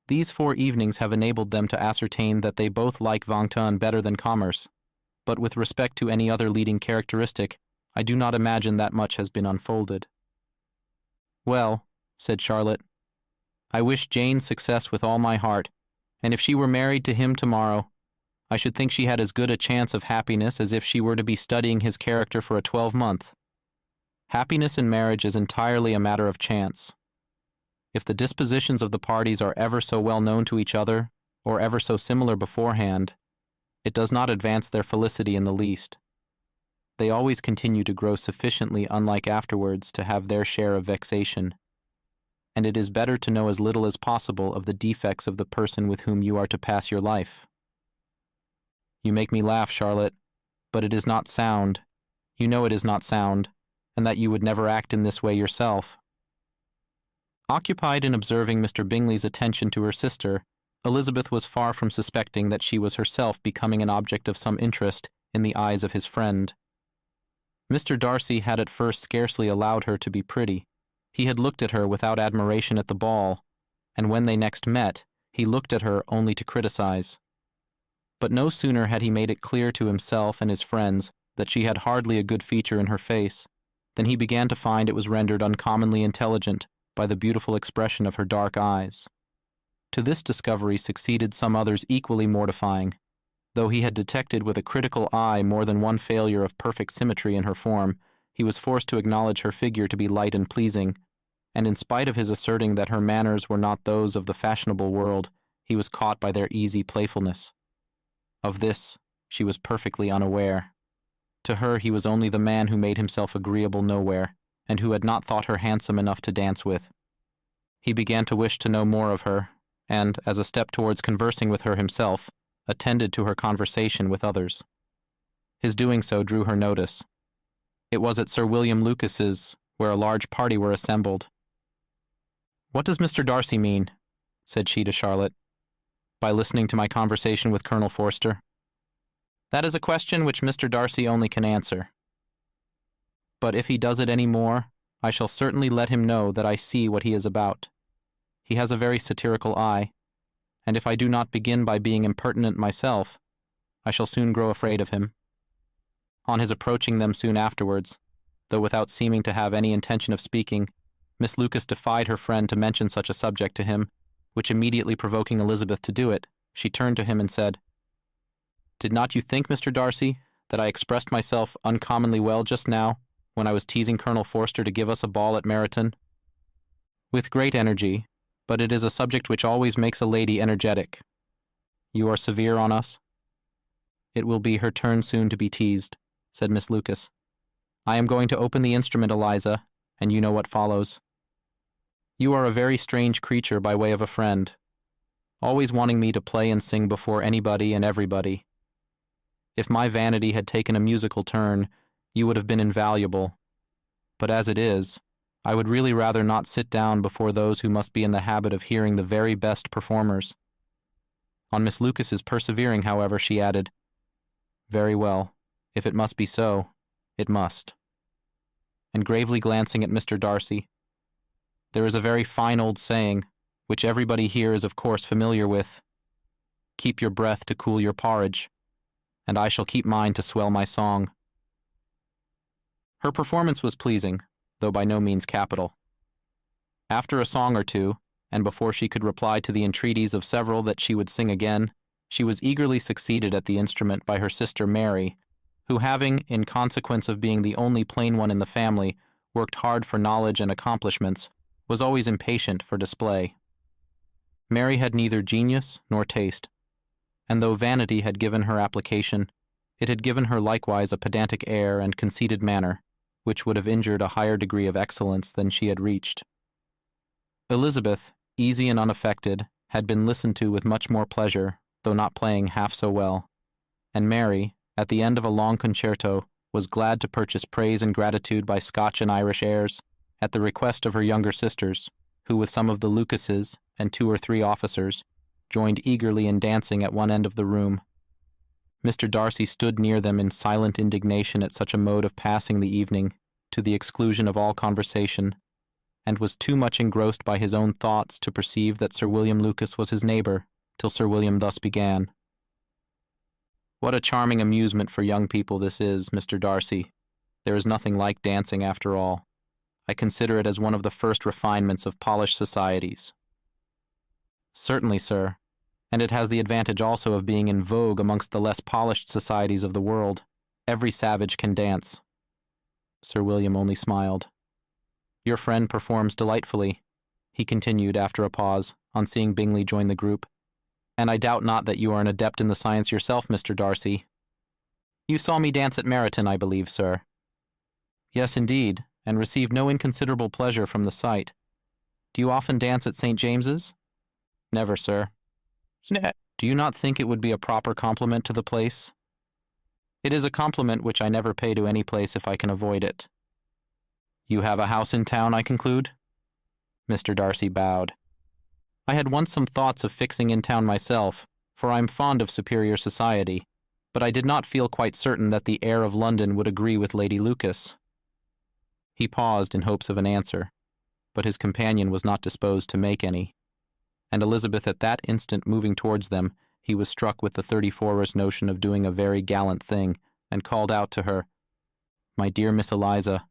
these 4 evenings have enabled them to ascertain that they both like vingt-un better than commerce, but with respect to any other leading characteristic, I do not imagine that much has been unfolded." "Well," said Charlotte, "I wish Jane success with all my heart, and if she were married to him tomorrow, I should think she had as good a chance of happiness as if she were to be studying his character for a 12-month. Happiness in marriage is entirely a matter of chance. If the dispositions of the parties are ever so well known to each other, or ever so similar beforehand, it does not advance their felicity in the least. they always continue to grow sufficiently unlike afterwards to have their share of vexation, and it is better to know as little as possible of the defects of the person with whom you are to pass your life. You make me laugh, Charlotte, but it is not sound. You know it is not sound, and that you would never act in this way yourself. Occupied in observing Mr. Bingley's attention to her sister, Elizabeth was far from suspecting that she was herself becoming an object of some interest in the eyes of his friend. Mr. Darcy had at first scarcely allowed her to be pretty. He had looked at her without admiration at the ball, and when they next met, he looked at her only to criticize. But no sooner had he made it clear to himself and his friends that she had hardly a good feature in her face, than he began to find it was rendered uncommonly intelligent by the beautiful expression of her dark eyes. To this discovery succeeded some others equally mortifying. Though he had detected with a critical eye more than one failure of perfect symmetry in her form, he was forced to acknowledge her figure to be light and pleasing, and in spite of his asserting that her manners were not those of the fashionable world, he was caught by their easy playfulness. Of this she was perfectly unaware. To her he was only the man who made himself agreeable nowhere, and who had not thought her handsome enough to dance with. He began to wish to know more of her, and, as a step towards conversing with her himself, attended to her conversation with others. His doing so drew her notice. It was at Sir William Lucas's, where a large party were assembled. "What does Mr. Darcy mean," said she to Charlotte, "by listening to my conversation with Colonel Forster?" "That is a question which Mr. Darcy only can answer. But if he does it any more, I shall certainly let him know that I see what he is about. He has a very satirical eye, and if I do not begin by being impertinent myself, I shall soon grow afraid of him." On his approaching them soon afterwards, though without seeming to have any intention of speaking, Miss Lucas defied her friend to mention such a subject to him, which immediately provoking Elizabeth to do it, she turned to him and said, "Did not you think, Mr. Darcy, that I expressed myself uncommonly well just now, when I was teasing Colonel Forster to give us a ball at Meryton?" "With great energy, but it is a subject which always makes a lady energetic. You are severe on us?" "It will be her turn soon to be teased," said Miss Lucas. "I am going to open the instrument, Eliza, and you know what follows. You are a very strange creature by way of a friend, always wanting me to play and sing before anybody and everybody. If my vanity had taken a musical turn, you would have been invaluable. But as it is, I would really rather not sit down before those who must be in the habit of hearing the very best performers." On Miss Lucas's persevering, however, she added, "Very well, if it must be so, it must." And gravely glancing at Mr. Darcy, "There is a very fine old saying, which everybody here is of course familiar with, 'Keep your breath to cool your porridge,' and I shall keep mine to swell my song." Her performance was pleasing, though by no means capital. After a song or two, and before she could reply to the entreaties of several that she would sing again, she was eagerly succeeded at the instrument by her sister Mary, who having, in consequence of being the only plain one in the family, worked hard for knowledge and accomplishments, was always impatient for display. Mary had neither genius nor taste, and though vanity had given her application, it had given her likewise a pedantic air and conceited manner, which would have injured a higher degree of excellence than she had reached. Elizabeth, easy and unaffected, had been listened to with much more pleasure, though not playing half so well, and Mary, at the end of a long concerto, was glad to purchase praise and gratitude by Scotch and Irish airs, at the request of her younger sisters, who with some of the Lucases and 2 or 3 officers, joined eagerly in dancing at one end of the room. Mr. Darcy stood near them in silent indignation at such a mode of passing the evening, to the exclusion of all conversation, and was too much engrossed by his own thoughts to perceive that Sir William Lucas was his neighbour, till Sir William thus began. "What a charming amusement for young people this is, Mr. Darcy. There is nothing like dancing after all. I consider it as one of the first refinements of polished societies." "Certainly, sir, and it has the advantage also of being in vogue amongst the less polished societies of the world. Every savage can dance." Sir William only smiled. "Your friend performs delightfully," he continued after a pause, on seeing Bingley join the group, "and I doubt not that you are an adept in the science yourself, Mr. Darcy." You saw me dance at Meryton, I believe, sir. Yes, indeed, and received no inconsiderable pleasure from the sight. Do you often dance at St. James's? Never, sir. Do you not think it would be a proper compliment to the place? It is a compliment which I never pay to any place if I can avoid it. You have a house in town, I conclude? Mr. Darcy bowed. I had once some thoughts of fixing in town myself, for I am fond of superior society, but I did not feel quite certain that the air of London would agree with Lady Lucas. He paused in hopes of an answer, but his companion was not disposed to make any, and Elizabeth at that instant moving towards them, he was struck with the 34er's notion of doing a very gallant thing, and called out to her, My dear Miss Eliza,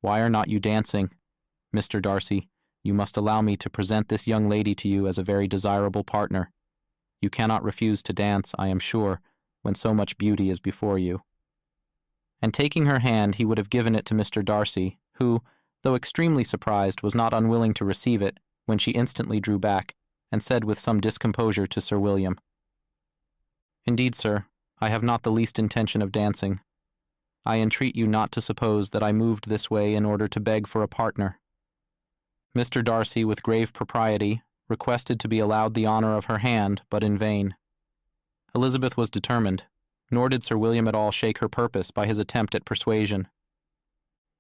why are not you dancing? Mr. Darcy, you must allow me to present this young lady to you as a very desirable partner. You cannot refuse to dance, I am sure, when so much beauty is before you. And taking her hand, he would have given it to Mr. Darcy, who, though extremely surprised, was not unwilling to receive it, when she instantly drew back, and said with some discomposure to Sir William, Indeed, sir, I have not the least intention of dancing. I entreat you not to suppose that I moved this way in order to beg for a partner. Mr. Darcy, with grave propriety, requested to be allowed the honor of her hand, but in vain. Elizabeth was determined, nor did Sir William at all shake her purpose by his attempt at persuasion.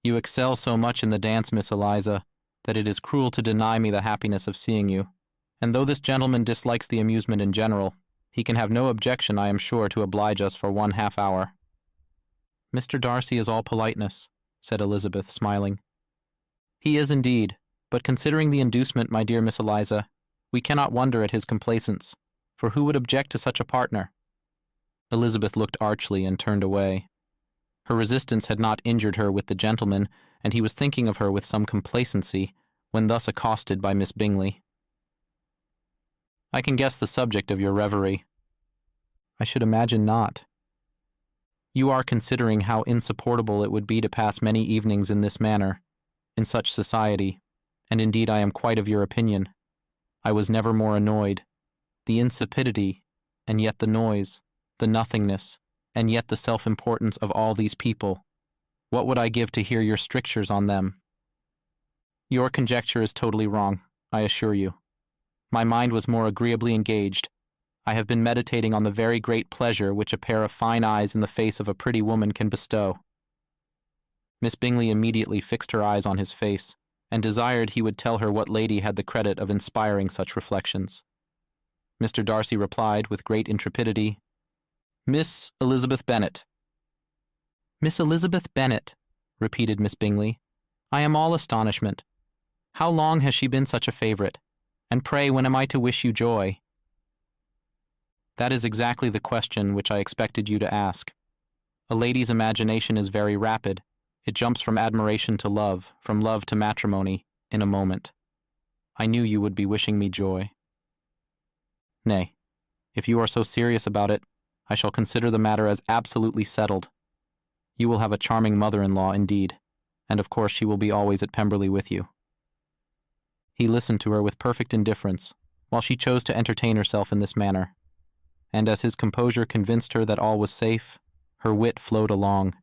You excel so much in the dance, Miss Eliza, that it is cruel to deny me the happiness of seeing you, and though this gentleman dislikes the amusement in general, he can have no objection, I am sure, to oblige us for 1/2 hour. Mr. Darcy is all politeness, said Elizabeth, smiling. He is indeed, but considering the inducement, my dear Miss Eliza, we cannot wonder at his complaisance, for who would object to such a partner? Elizabeth looked archly and turned away. Her resistance had not injured her with the gentleman, and he was thinking of her with some complacency, when thus accosted by Miss Bingley. I can guess the subject of your reverie. I should imagine not. You are considering how insupportable it would be to pass many evenings in this manner, in such society, and indeed I am quite of your opinion. I was never more annoyed. The insipidity, and yet the noise, the nothingness, and yet the self-importance of all these people. What would I give to hear your strictures on them? Your conjecture is totally wrong, I assure you. My mind was more agreeably engaged. I have been meditating on the very great pleasure which a pair of fine eyes in the face of a pretty woman can bestow. Miss Bingley immediately fixed her eyes on his face, and desired he would tell her what lady had the credit of inspiring such reflections. Mr. Darcy replied with great intrepidity, Miss Elizabeth Bennet. Miss Elizabeth Bennet, repeated Miss Bingley. I am all astonishment. How long has she been such a favourite? And pray, when am I to wish you joy? That is exactly the question which I expected you to ask. A lady's imagination is very rapid. It jumps from admiration to love, from love to matrimony, in a moment. I knew you would be wishing me joy. Nay, if you are so serious about it, I shall consider the matter as absolutely settled. You will have a charming mother-in-law indeed, and of course she will be always at Pemberley with you. He listened to her with perfect indifference, while she chose to entertain herself in this manner, and as his composure convinced her that all was safe, her wit flowed along.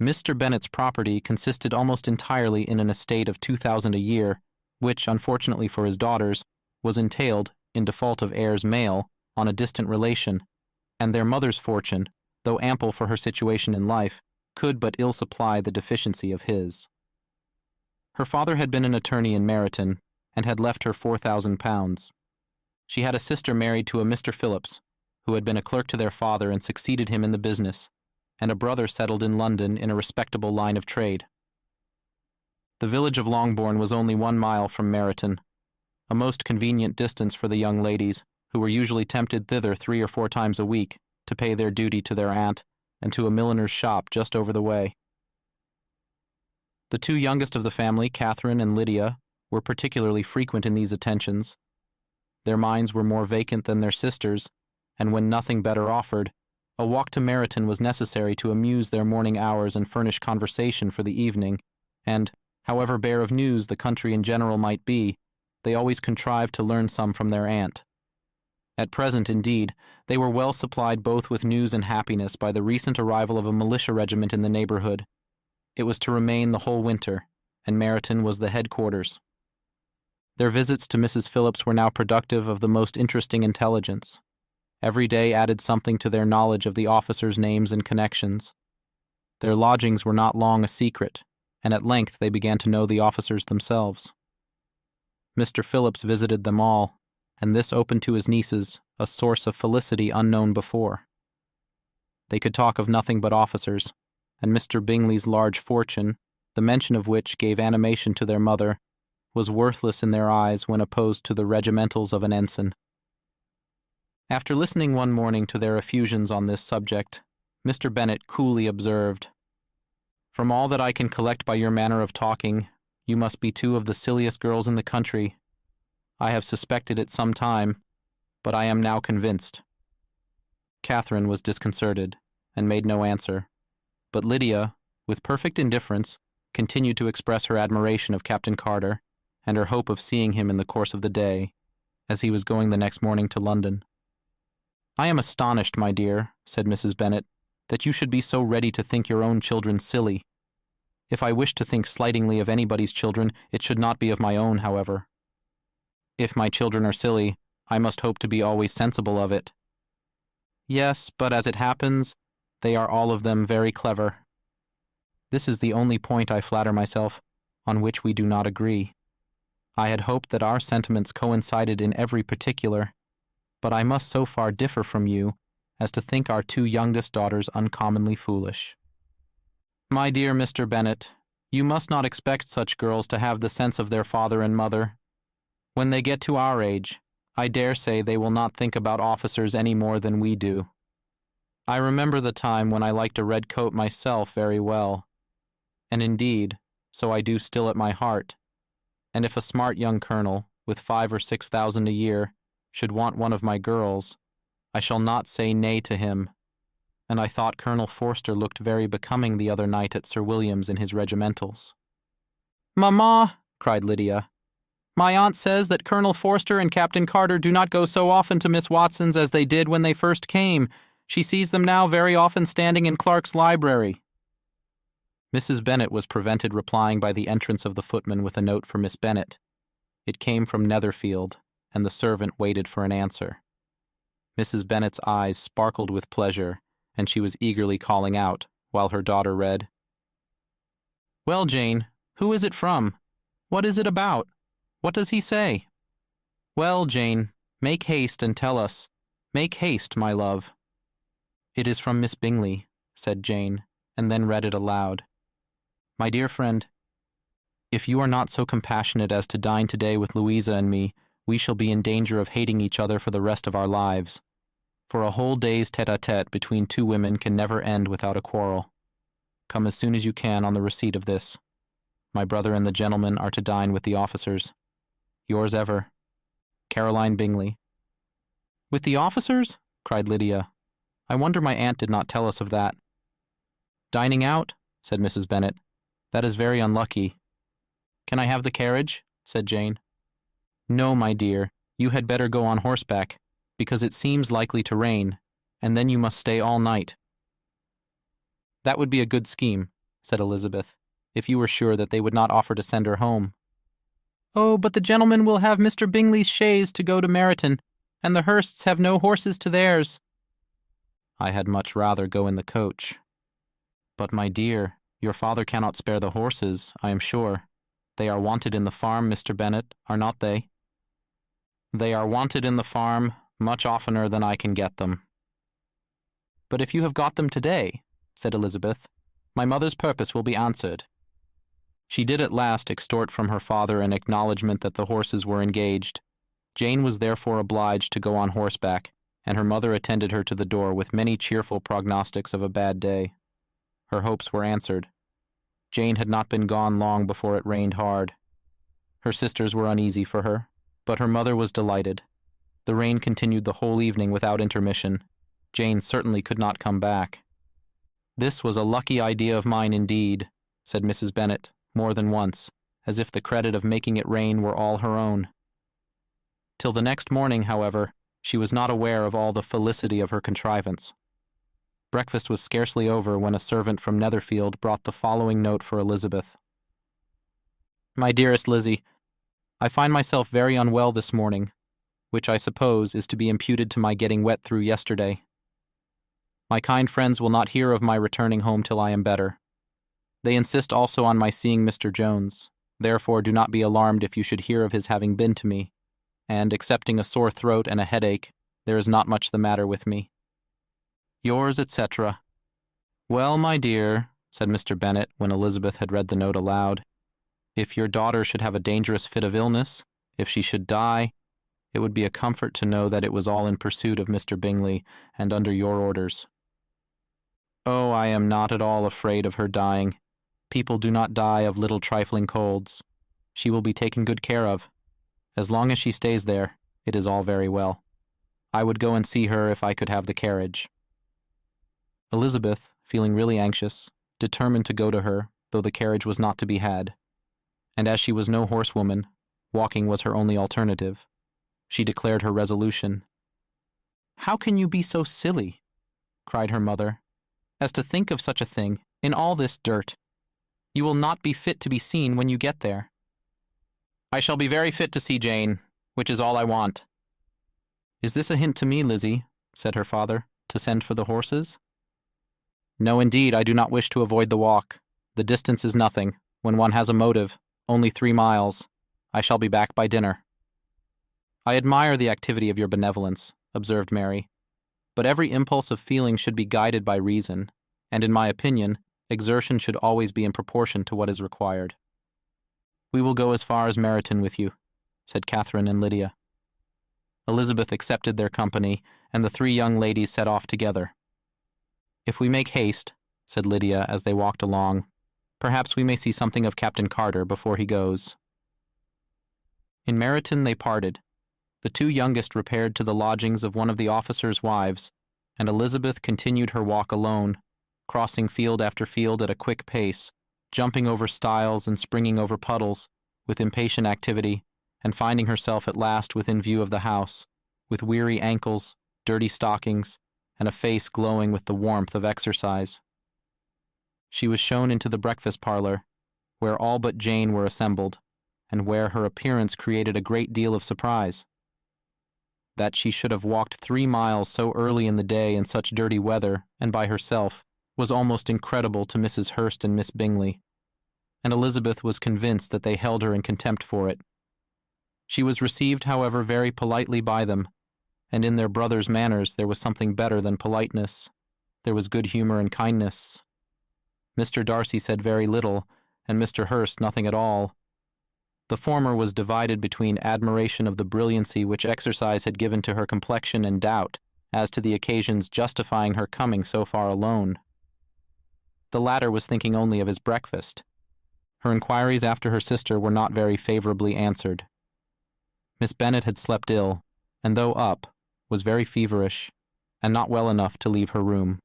Mr. Bennet's property consisted almost entirely in an estate of 2,000 a year, which, unfortunately for his daughters, was entailed, in default of heirs male, on a distant relation, and their mother's fortune, though ample for her situation in life, could but ill supply the deficiency of his. Her father had been an attorney in Meryton, and had left her £4,000. She had a sister married to a Mr. Phillips, who had been a clerk to their father and succeeded him in the business, and a brother settled in London in a respectable line of trade. The village of Longbourn was only 1 mile from Meryton, a most convenient distance for the young ladies, who were usually tempted thither 3 or 4 times a week to pay their duty to their aunt and to a milliner's shop just over the way. The 2 youngest of the family, Catherine and Lydia, were particularly frequent in these attentions. Their minds were more vacant than their sisters', and when nothing better offered, a walk to Meryton was necessary to amuse their morning hours and furnish conversation for the evening, and, however bare of news the country in general might be, they always contrived to learn some from their aunt. At present, indeed, they were well supplied both with news and happiness by the recent arrival of a militia regiment in the neighborhood. It was to remain the whole winter, and Meryton was the headquarters. Their visits to Mrs. Phillips were now productive of the most interesting intelligence. Every day added something to their knowledge of the officers' names and connections. Their lodgings were not long a secret, and at length they began to know the officers themselves. Mr. Phillips visited them all, and this opened to his nieces a source of felicity unknown before. They could talk of nothing but officers, and Mr. Bingley's large fortune, the mention of which gave animation to their mother, was worthless in their eyes when opposed to the regimentals of an ensign. After listening one morning to their effusions on this subject, Mr. Bennet coolly observed, "From all that I can collect by your manner of talking, you must be two of the silliest girls in the country. I have suspected it some time, but I am now convinced." Catherine was disconcerted, and made no answer, but Lydia, with perfect indifference, continued to express her admiration of Captain Carter, and her hope of seeing him in the course of the day, as he was going the next morning to London. "I am astonished, my dear," said Mrs. Bennet, "that you should be so ready to think your own children silly. If I wish to think slightingly of anybody's children, it should not be of my own, however. If my children are silly, I must hope to be always sensible of it. Yes, but as it happens, they are all of them very clever. This is the only point, I flatter myself, on which we do not agree. I had hoped that our sentiments coincided in every particular, but I must so far differ from you as to think our two youngest daughters uncommonly foolish. My dear Mr. Bennet, you must not expect such girls to have the sense of their father and mother. When they get to our age, I dare say they will not think about officers any more than we do. I remember the time when I liked a red coat myself very well, and indeed, so I do still at my heart, and if a smart young colonel, with 5,000 or 6,000 a year, should want one of my girls, I shall not say nay to him, and I thought Colonel Forster looked very becoming the other night at Sir William's in his regimentals." "Mamma," cried Lydia, "my aunt says that Colonel Forster and Captain Carter do not go so often to Miss Watson's as they did when they first came. She sees them now very often standing in Clark's library." Mrs. Bennet was prevented replying by the entrance of the footman with a note for Miss Bennet. It came from Netherfield, and the servant waited for an answer. Mrs. Bennet's eyes sparkled with pleasure, and she was eagerly calling out, while her daughter read, "Well, Jane, who is it from? What is it about? What does he say? Well, Jane, make haste and tell us. Make haste, my love." "It is from Miss Bingley," said Jane, and then read it aloud. "My dear friend, if you are not so compassionate as to dine today with Louisa and me, we shall be in danger of hating each other for the rest of our lives. For a whole day's tete-a-tete between two women can never end without a quarrel. Come as soon as you can on the receipt of this. My brother and the gentlemen are to dine with the officers. Yours ever, Caroline Bingley." "With the officers?" cried Lydia. "I wonder my aunt did not tell us of that." "Dining out?" said Mrs. Bennet. "That is very unlucky." "Can I have the carriage?" said Jane. "No, my dear, you had better go on horseback, because it seems likely to rain, and then you must stay all night." "That would be a good scheme," said Elizabeth, "if you were sure that they would not offer to send her home." "Oh, but the gentlemen will have Mr. Bingley's chaise to go to Meryton, and the Hursts have no horses to theirs." "I had much rather go in the coach." "But, my dear, your father cannot spare the horses, I am sure. They are wanted in the farm, Mr. Bennet, are not they?" "They are wanted in the farm much oftener than I can get them." "But if you have got them today," said Elizabeth, "my mother's purpose will be answered." She did at last extort from her father an acknowledgment that the horses were engaged. Jane was therefore obliged to go on horseback, and her mother attended her to the door with many cheerful prognostics of a bad day. Her hopes were answered. Jane had not been gone long before it rained hard. Her sisters were uneasy for her, but her mother was delighted. The rain continued the whole evening without intermission. Jane certainly could not come back. "This was a lucky idea of mine indeed," said Mrs. Bennet, more than once, as if the credit of making it rain were all her own. Till the next morning, however, She was not aware of all the felicity of her contrivance. Breakfast was scarcely over when a servant from Netherfield brought the following note for Elizabeth. My dearest Lizzie, I find myself very unwell this morning, which I suppose is to be imputed to my getting wet through yesterday. My kind friends will not hear of my returning home till I am better. They insist also on my seeing Mr. Jones. Therefore do not be alarmed if you should hear of his having been to me, and, excepting a sore throat and a headache, there is not much the matter with me. Yours, etc. Well, my dear, said Mr. Bennet when Elizabeth had read the note aloud, if your daughter should have a dangerous fit of illness, if she should die, it would be a comfort to know that it was all in pursuit of Mr. Bingley and under your orders. Oh, I am not at all afraid of her dying. People do not die of little trifling colds. She will be taken good care of. As long as she stays there, it is all very well. I would go and see her if I could have the carriage. Elizabeth, feeling really anxious, determined to go to her, though the carriage was not to be had. And as she was no horsewoman, walking was her only alternative. She declared her resolution. How can you be so silly, cried her mother, as to think of such a thing, in all this dirt? You will not be fit to be seen when you get there. I shall be very fit to see Jane, which is all I want. Is this a hint to me, Lizzie, said her father, to send for the horses? No, indeed, I do not wish to avoid the walk. The distance is nothing, when one has a motive, only 3 miles. I shall be back by dinner. I admire the activity of your benevolence, observed Mary, but every impulse of feeling should be guided by reason, and in my opinion, exertion should always be in proportion to what is required. We will go as far as Meryton with you, said Catherine and Lydia. Elizabeth accepted their company, and the 3 young ladies set off together. If we make haste, said Lydia as they walked along, perhaps we may see something of Captain Carter before he goes. In Meryton they parted. The 2 youngest repaired to the lodgings of one of the officers' wives, and Elizabeth continued her walk alone, crossing field after field at a quick pace, jumping over stiles and springing over puddles, with impatient activity, and finding herself at last within view of the house, with weary ankles, dirty stockings, and a face glowing with the warmth of exercise. She was shown into the breakfast parlor, where all but Jane were assembled, and where her appearance created a great deal of surprise. That she should have walked 3 miles so early in the day in such dirty weather, and by herself, was almost incredible to Mrs. Hurst and Miss Bingley, and Elizabeth was convinced that they held her in contempt for it. She was received, however, very politely by them, and in their brother's manners there was something better than politeness. There was good humor and kindness. Mr. Darcy said very little, and Mr. Hurst nothing at all. The former was divided between admiration of the brilliancy which exercise had given to her complexion and doubt as to the occasions justifying her coming so far alone. The latter was thinking only of his breakfast. Her inquiries after her sister were not very favorably answered. Miss Bennet had slept ill, and though up, was very feverish, and not well enough to leave her room.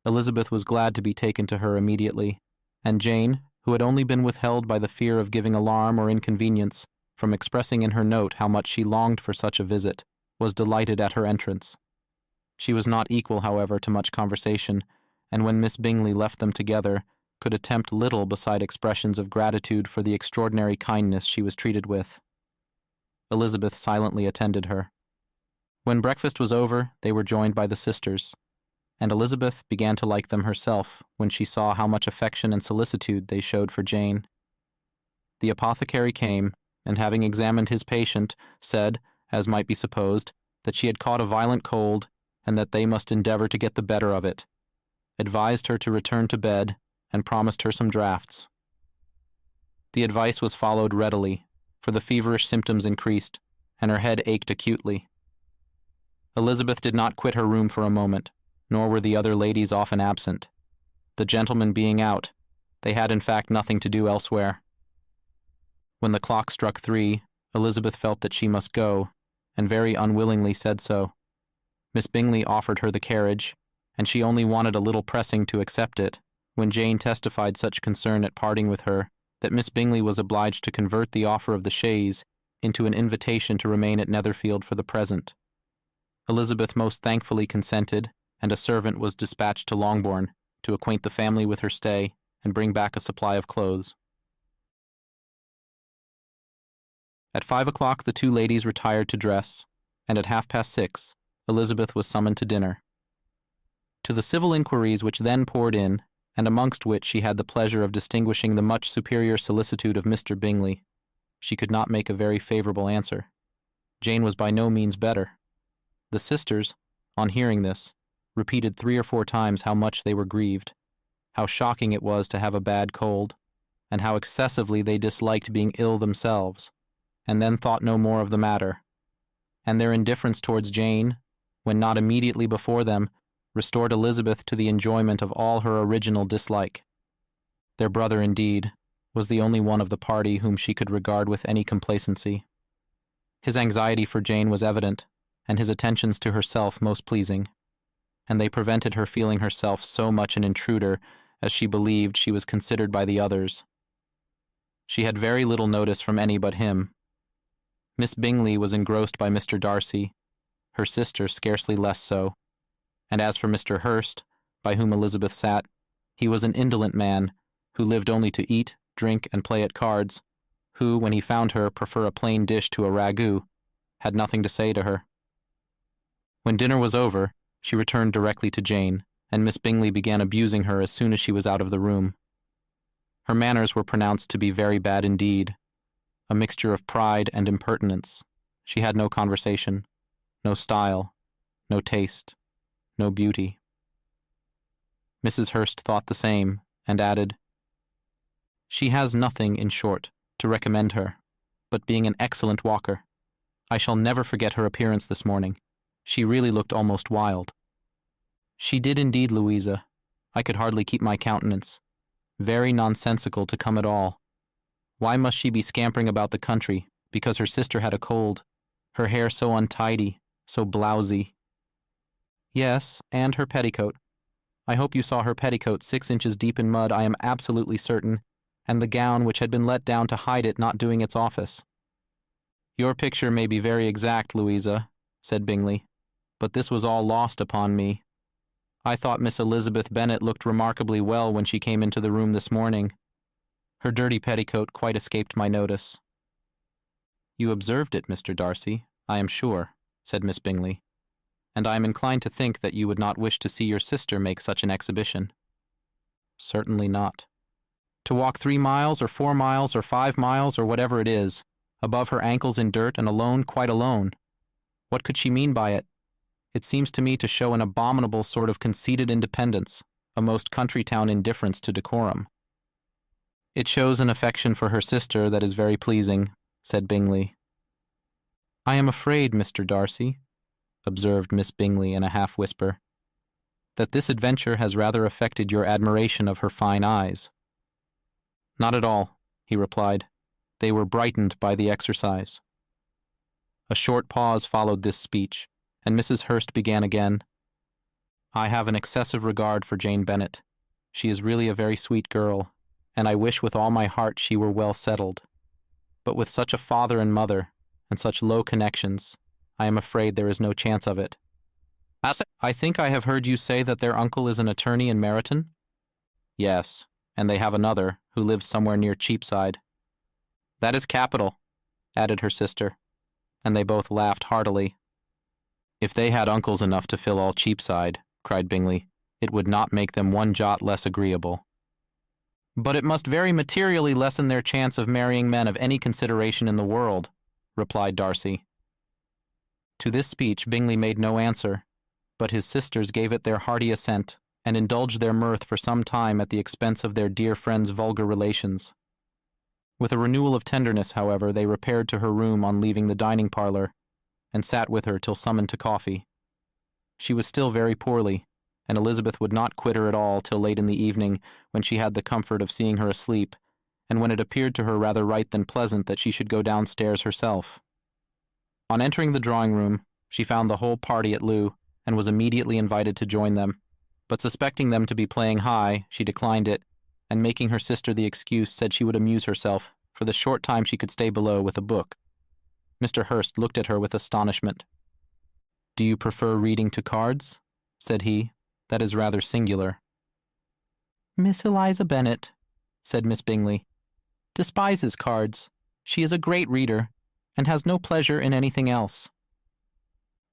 Elizabeth was glad to be taken to her immediately, and Jane, who had only been withheld by the fear of giving alarm or inconvenience from expressing in her note how much she longed for such a visit, was delighted at her entrance. She was not equal, however, to much conversation, and when Miss Bingley left them together, could attempt little beside expressions of gratitude for the extraordinary kindness she was treated with. Elizabeth silently attended her. When breakfast was over, they were joined by the sisters, and Elizabeth began to like them herself when she saw how much affection and solicitude they showed for Jane. The apothecary came, and having examined his patient, said, as might be supposed, that she had caught a violent cold, and that they must endeavor to get the better of it, advised her to return to bed, and promised her some draughts. The advice was followed readily, for the feverish symptoms increased, and her head ached acutely. Elizabeth did not quit her room for a moment, nor were the other ladies often absent. The gentlemen being out, they had in fact nothing to do elsewhere. When the clock struck 3, Elizabeth felt that she must go, and very unwillingly said so. Miss Bingley offered her the carriage, and she only wanted a little pressing to accept it, when Jane testified such concern at parting with her that Miss Bingley was obliged to convert the offer of the chaise into an invitation to remain at Netherfield for the present, Elizabeth most thankfully consented, and a servant was dispatched to Longbourn to acquaint the family with her stay and bring back a supply of clothes. At 5 o'clock the two ladies retired to dress, and at 6:30 Elizabeth was summoned to dinner. To the civil inquiries which then poured in, and amongst which she had the pleasure of distinguishing the much superior solicitude of Mr. Bingley, she could not make a very favourable answer. Jane was by no means better. The sisters, on hearing this, repeated 3 or 4 times how much they were grieved, how shocking it was to have a bad cold, and how excessively they disliked being ill themselves, and then thought no more of the matter. And their indifference towards Jane, when not immediately before them, restored Elizabeth to the enjoyment of all her original dislike. Their brother, indeed, was the only one of the party whom she could regard with any complacency. His anxiety for Jane was evident, and his attentions to herself most pleasing, and they prevented her feeling herself so much an intruder as she believed she was considered by the others. She had very little notice from any but him. Miss Bingley was engrossed by Mr. Darcy, her sister scarcely less so, and as for Mr. Hurst, by whom Elizabeth sat, he was an indolent man, who lived only to eat, drink, and play at cards, who, when he found her prefer a plain dish to a ragout, had nothing to say to her. When dinner was over, she returned directly to Jane, and Miss Bingley began abusing her as soon as she was out of the room. Her manners were pronounced to be very bad indeed, a mixture of pride and impertinence. She had no conversation, no style, no taste, no beauty. Mrs. Hurst thought the same, and added, "She has nothing, in short, to recommend her, but being an excellent walker. I shall never forget her appearance this morning. She really looked almost wild." "She did indeed, Louisa. I could hardly keep my countenance. Very nonsensical to come at all. Why must she be scampering about the country, because her sister had a cold? Her hair so untidy, so blousy." "Yes, and her petticoat. I hope you saw her petticoat 6 inches deep in mud, I am absolutely certain, and the gown which had been let down to hide it not doing its office." "Your picture may be very exact, Louisa," said Bingley, "but this was all lost upon me. I thought Miss Elizabeth Bennet looked remarkably well when she came into the room this morning. Her dirty petticoat quite escaped my notice." "You observed it, Mr. Darcy, I am sure," said Miss Bingley, "and I am inclined to think that you would not wish to see your sister make such an exhibition." "Certainly not. To walk 3 miles, or 4 miles, or 5 miles, or whatever it is, above her ankles in dirt, and alone, quite alone. What could she mean by it? It seems to me to show an abominable sort of conceited independence, a most country-town indifference to decorum." "It shows an affection for her sister that is very pleasing," said Bingley. "I am afraid, Mr. Darcy," observed Miss Bingley in a half-whisper, "that this adventure has rather affected your admiration of her fine eyes." "Not at all," he replied. "They were brightened by the exercise." A short pause followed this speech, and Mrs. Hurst began again. "I have an excessive regard for Jane Bennet. She is really a very sweet girl, and I wish with all my heart she were well settled. But with such a father and mother, and such low connections, I am afraid there is no chance of it." "I think I have heard you say that their uncle is an attorney in Meryton?" "Yes, and they have another, who lives somewhere near Cheapside." "That is capital," added her sister, and they both laughed heartily. "If they had uncles enough to fill all Cheapside," cried Bingley, "it would not make them one jot less agreeable." "But it must very materially lessen their chance of marrying men of any consideration in the world," replied Darcy. To this speech Bingley made no answer, but his sisters gave it their hearty assent, and indulged their mirth for some time at the expense of their dear friend's vulgar relations. With a renewal of tenderness, however, they repaired to her room on leaving the dining-parlour, and sat with her till summoned to coffee. She was still very poorly, and Elizabeth would not quit her at all till late in the evening, when she had the comfort of seeing her asleep, and when it appeared to her rather right than pleasant that she should go downstairs herself. On entering the drawing-room, she found the whole party at loo, and was immediately invited to join them, but suspecting them to be playing high, she declined it, and making her sister the excuse, said she would amuse herself, for the short time she could stay below, with a book. Mr. Hurst looked at her with astonishment. "Do you prefer reading to cards?" said he. "That is rather singular." "Miss Eliza Bennet," said Miss Bingley, "despises cards. She is a great reader, and has no pleasure in anything else."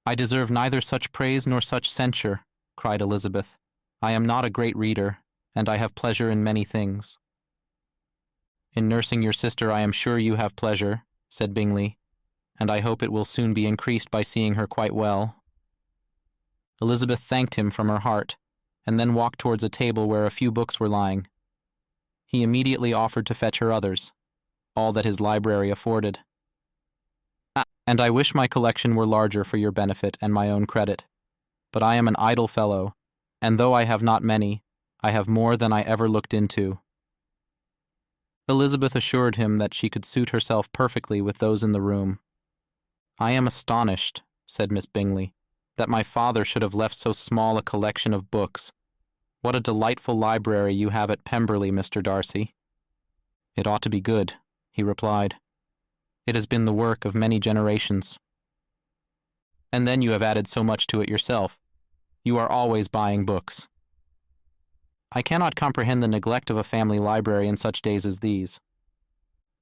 "I deserve neither such praise nor such censure," cried Elizabeth. "I am not a great reader, and I have pleasure in many things." "In nursing your sister I am sure you have pleasure," said Bingley, "and I hope it will soon be increased by seeing her quite well." Elizabeth thanked him from her heart, and then walked towards a table where a few books were lying. He immediately offered to fetch her others, all that his library afforded. "And I wish my collection were larger for your benefit and my own credit. But I am an idle fellow, and though I have not many, I have more than I ever looked into." Elizabeth assured him that she could suit herself perfectly with those in the room. "I am astonished," said Miss Bingley, "that my father should have left so small a collection of books. What a delightful library you have at Pemberley, Mr. Darcy." "It ought to be good," he replied. "It has been the work of many generations." "And then you have added so much to it yourself. You are always buying books." "I cannot comprehend the neglect of a family library in such days as these."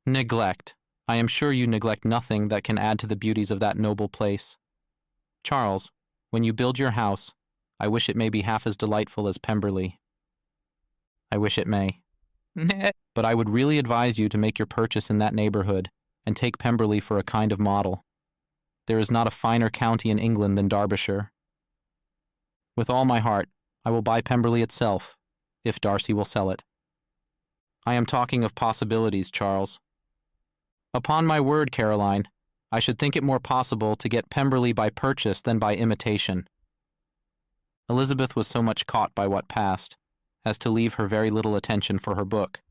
"Neglect! I am sure you neglect nothing that can add to the beauties of that noble place. Charles, when you build your house, I wish it may be half as delightful as Pemberley." "I wish it may. But I would really advise you to make your purchase in that neighborhood, and take Pemberley for a kind of model. There is not a finer county in England than Derbyshire." "With all my heart, I will buy Pemberley itself, if Darcy will sell it." "I am talking of possibilities, Charles." "Upon my word, Caroline, I should think it more possible to get Pemberley by purchase than by imitation." Elizabeth was so much caught by what passed, as to leave her very little attention for her book,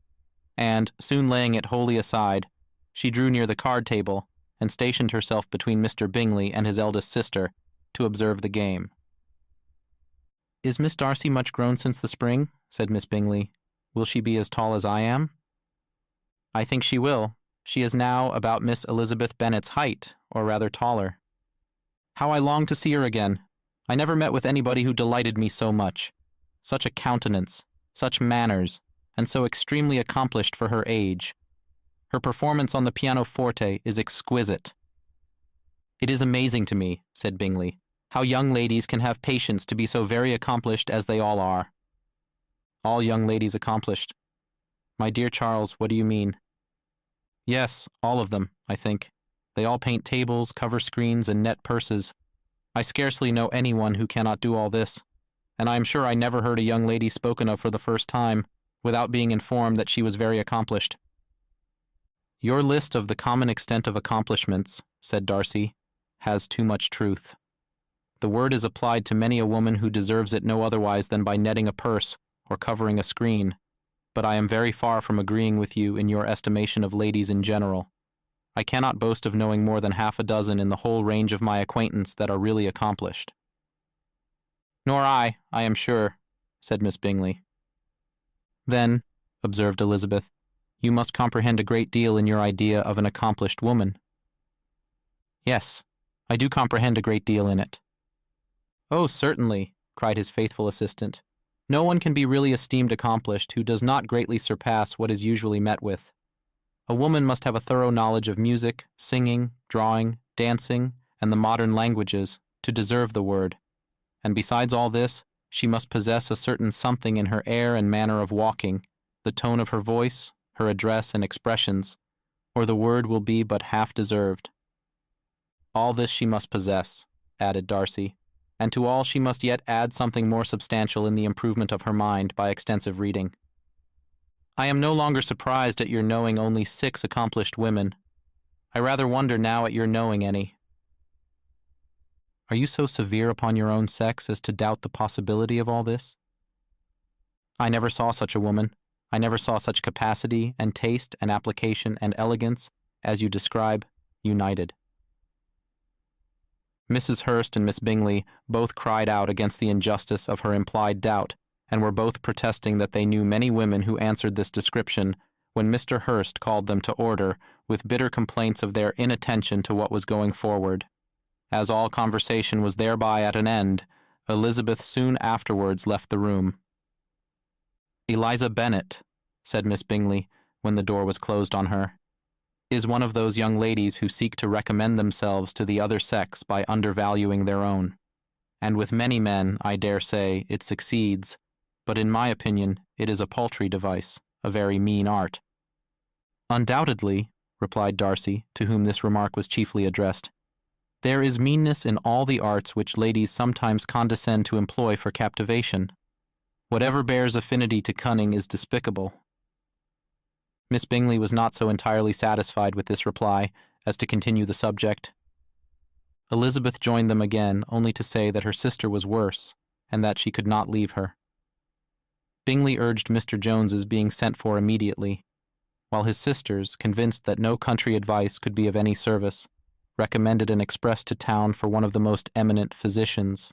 and, soon laying it wholly aside, she drew near the card table, and stationed herself between Mr. Bingley and his eldest sister, to observe the game. "Is Miss Darcy much grown since the spring?" said Miss Bingley. "Will she be as tall as I am?" "I think she will. She is now about Miss Elizabeth Bennet's height, or rather taller. How I long to see her again! I never met with anybody who delighted me so much. Such a countenance, such manners, and so extremely accomplished for her age. Her performance on the pianoforte is exquisite." "It is amazing to me," said Bingley, "how young ladies can have patience to be so very accomplished as they all are." "All young ladies accomplished? My dear Charles, what do you mean?" "Yes, all of them, I think. They all paint tables, cover screens, and net purses. I scarcely know anyone who cannot do all this, and I am sure I never heard a young lady spoken of for the first time, without being informed that she was very accomplished." "Your list of the common extent of accomplishments," said Darcy, "has too much truth. The word is applied to many a woman who deserves it no otherwise than by netting a purse or covering a screen, but I am very far from agreeing with you in your estimation of ladies in general. I cannot boast of knowing more than half a dozen in the whole range of my acquaintance that are really accomplished." "Nor I am sure," said Miss Bingley. "Then," observed Elizabeth, "you must comprehend a great deal in your idea of an accomplished woman." "Yes, I do comprehend a great deal in it." "Oh, certainly," cried his faithful assistant. "No one can be really esteemed accomplished who does not greatly surpass what is usually met with. A woman must have a thorough knowledge of music, singing, drawing, dancing, and the modern languages, to deserve the word, and besides all this, she must possess a certain something in her air and manner of walking, the tone of her voice, her address and expressions, or the word will be but half deserved. All this she must possess," added Darcy, "and to all she must yet add something more substantial in the improvement of her mind by extensive reading. I am no longer surprised at your knowing only 6 accomplished women. I rather wonder now at your knowing any." "Are you so severe upon your own sex as to doubt the possibility of all this?" "I never saw such a woman. I never saw such capacity and taste and application and elegance as you describe, united." Mrs. Hurst and Miss Bingley both cried out against the injustice of her implied doubt, and were both protesting that they knew many women who answered this description, when Mr. Hurst called them to order with bitter complaints of their inattention to what was going forward. As all conversation was thereby at an end, Elizabeth soon afterwards left the room. "Eliza Bennet," said Miss Bingley, when the door was closed on her, "is one of those young ladies who seek to recommend themselves to the other sex by undervaluing their own. And with many men, I dare say, it succeeds, but in my opinion it is a paltry device, a very mean art." "Undoubtedly," replied Darcy, to whom this remark was chiefly addressed, "there is meanness in all the arts which ladies sometimes condescend to employ for captivation. Whatever bears affinity to cunning is despicable." Miss Bingley was not so entirely satisfied with this reply as to continue the subject. Elizabeth joined them again, only to say that her sister was worse, and that she could not leave her. Bingley urged Mr. Jones's being sent for immediately, while his sisters, convinced that no country advice could be of any service, recommended an express to town for one of the most eminent physicians.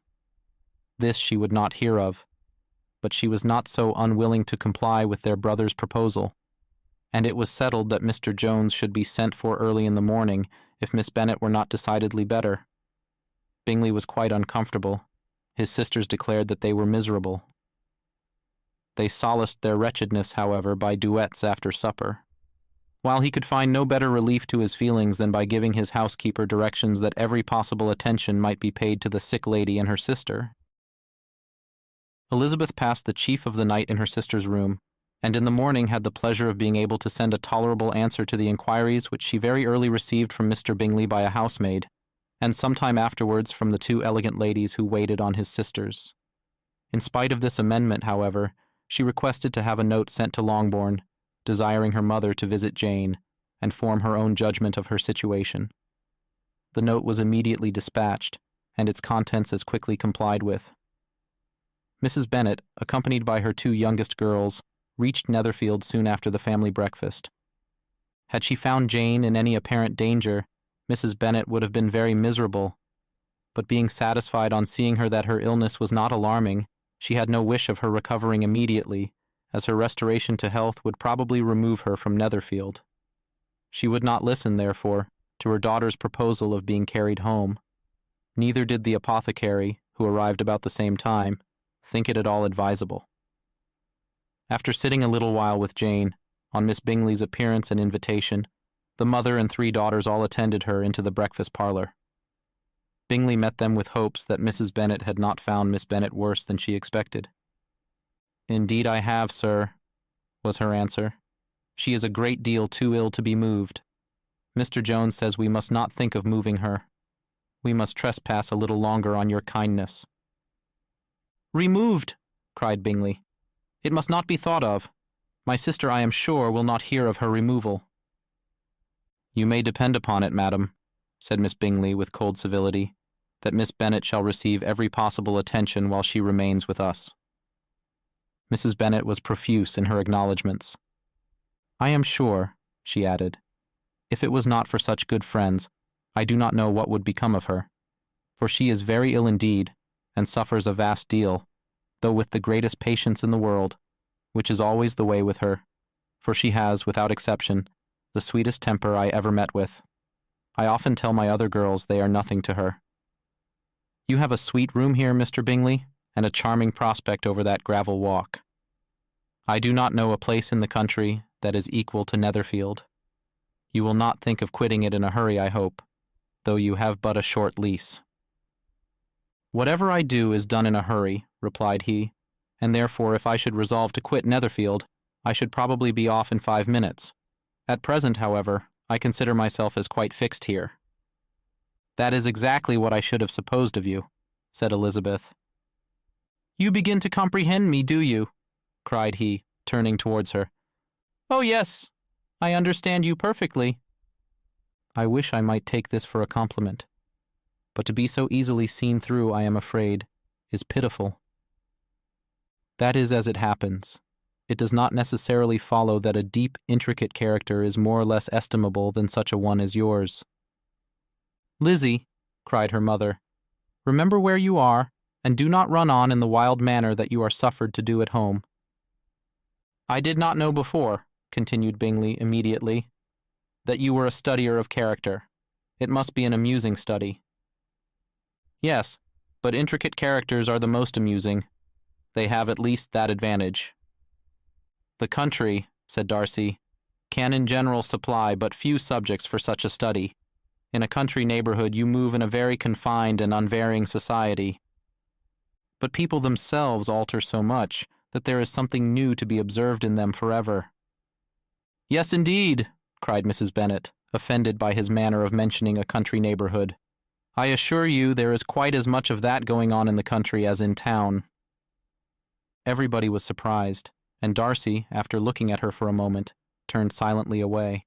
This she would not hear of, but she was not so unwilling to comply with their brother's proposal, and it was settled that Mr. Jones should be sent for early in the morning if Miss Bennet were not decidedly better. Bingley was quite uncomfortable. His sisters declared that they were miserable. They solaced their wretchedness, however, by duets after supper, while he could find no better relief to his feelings than by giving his housekeeper directions that every possible attention might be paid to the sick lady and her sister. Elizabeth passed the chief of the night in her sister's room, and in the morning had the pleasure of being able to send a tolerable answer to the inquiries which she very early received from Mr. Bingley by a housemaid, and some time afterwards from the two elegant ladies who waited on his sisters. In spite of this amendment, however, she requested to have a note sent to Longbourn, desiring her mother to visit Jane, and form her own judgment of her situation. The note was immediately dispatched, and its contents as quickly complied with. Mrs. Bennet, accompanied by her two youngest girls, reached Netherfield soon after the family breakfast. Had she found Jane in any apparent danger, Mrs. Bennet would have been very miserable, but being satisfied on seeing her that her illness was not alarming, she had no wish of her recovering immediately, as her restoration to health would probably remove her from Netherfield. She would not listen, therefore, to her daughter's proposal of being carried home. Neither did the apothecary, who arrived about the same time, think it at all advisable. After sitting a little while with Jane, on Miss Bingley's appearance and invitation, the mother and three daughters all attended her into the breakfast parlour. Bingley met them with hopes that Mrs. Bennet had not found Miss Bennet worse than she expected. "Indeed I have, sir," was her answer. "She is a great deal too ill to be moved. Mr. Jones says we must not think of moving her. We must trespass a little longer on your kindness." "Removed!" cried Bingley. "It must not be thought of. My sister, I am sure, will not hear of her removal." "You may depend upon it, madam," said Miss Bingley with cold civility, "that Miss Bennet shall receive every possible attention while she remains with us." Mrs. Bennet was profuse in her acknowledgments. "I am sure," she added, "if it was not for such good friends, I do not know what would become of her, for she is very ill indeed, and suffers a vast deal, though with the greatest patience in the world, which is always the way with her, for she has, without exception, the sweetest temper I ever met with. I often tell my other girls they are nothing to her. You have a sweet room here, Mr. Bingley, and a charming prospect over that gravel walk. I do not know a place in the country that is equal to Netherfield. You will not think of quitting it in a hurry, I hope, though you have but a short lease." "Whatever I do is done in a hurry," replied he, "and therefore if I should resolve to quit Netherfield, I should probably be off in 5 minutes. At present, however, I consider myself as quite fixed here." "That is exactly what I should have supposed of you," said Elizabeth. "You begin to comprehend me, do you?" cried he, turning towards her. "Oh, yes, I understand you perfectly." "I wish I might take this for a compliment, but to be so easily seen through, I am afraid, is pitiful. That is as it happens. It does not necessarily follow that a deep, intricate character is more or less estimable than such a one as yours." "Lizzie," cried her mother, "remember where you are, and do not run on in the wild manner that you are suffered to do at home." "I did not know before," continued Bingley immediately, "that you were a studier of character. It must be an amusing study." Yes, but intricate characters are the most amusing. They have at least that advantage. The country, said Darcy, can in general supply but few subjects for such a study. In a country neighborhood you move in a very confined and unvarying society. But people themselves alter so much that there is something new to be observed in them forever. Yes, indeed, cried Mrs. Bennet, offended by his manner of mentioning a country neighborhood. I assure you there is quite as much of that going on in the country as in town. Everybody was surprised, and Darcy, after looking at her for a moment, turned silently away.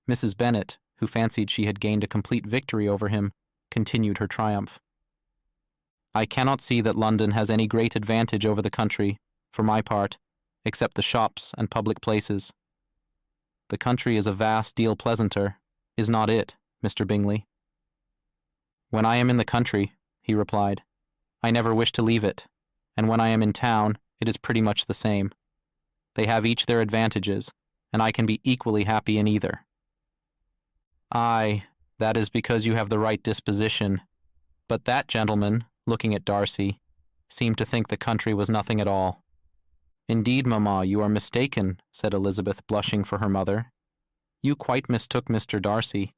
Mrs. Bennet, who fancied she had gained a complete victory over him, continued her triumph. I cannot see that London has any great advantage over the country, for my part, except the shops and public places. The country is a vast deal pleasanter, is not it, Mr. Bingley? When I am in the country, he replied, I never wish to leave it, and when I am in town, it is pretty much the same. They have each their advantages, and I can be equally happy in either. Aye, that is because you have the right disposition. But that gentleman, looking at Darcy, seemed to think the country was nothing at all. Indeed, mamma, you are mistaken, said Elizabeth, blushing for her mother. You quite mistook Mr. Darcy.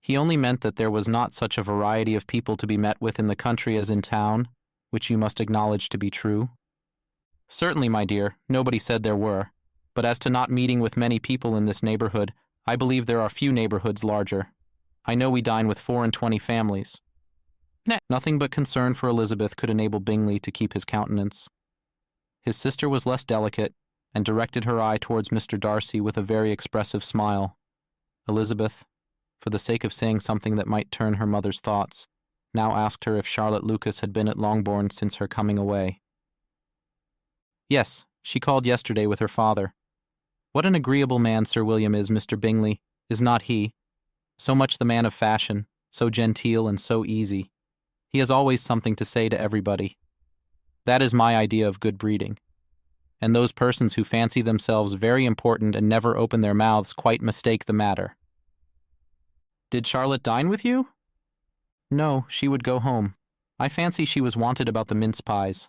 He only meant that there was not such a variety of people to be met with in the country as in town, which you must acknowledge to be true. Certainly, my dear, nobody said there were, but as to not meeting with many people in this neighborhood, I believe there are few neighborhoods larger. I know we dine with 24 families. Nothing but concern for Elizabeth could enable Bingley to keep his countenance. His sister was less delicate, and directed her eye towards Mr. Darcy with a very expressive smile. Elizabeth, for the sake of saying something that might turn her mother's thoughts, now asked her if Charlotte Lucas had been at Longbourn since her coming away. Yes, she called yesterday with her father. What an agreeable man Sir William is, Mr. Bingley, is not he? So much the man of fashion, so genteel and so easy. He has always something to say to everybody. That is my idea of good breeding. And those persons who fancy themselves very important and never open their mouths quite mistake the matter. Did Charlotte dine with you? No, she would go home. I fancy she was wanted about the mince pies.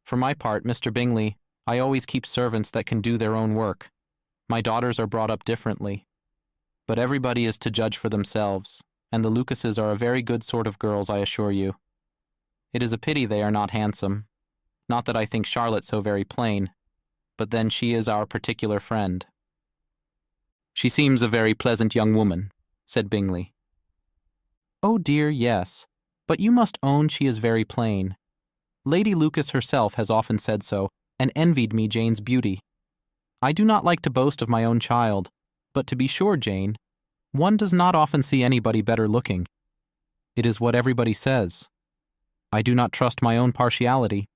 For my part, Mr. Bingley, I always keep servants that can do their own work. My daughters are brought up differently. But everybody is to judge for themselves, and the Lucases are a very good sort of girls, I assure you. It is a pity they are not handsome. Not that I think Charlotte so very plain, but then she is our particular friend. She seems a very pleasant young woman, said Bingley. Oh dear, yes, but you must own she is very plain. Lady Lucas herself has often said so, and envied me Jane's beauty. I do not like to boast of my own child, but to be sure, Jane, one does not often see anybody better looking. It is what everybody says. I do not trust my own partiality.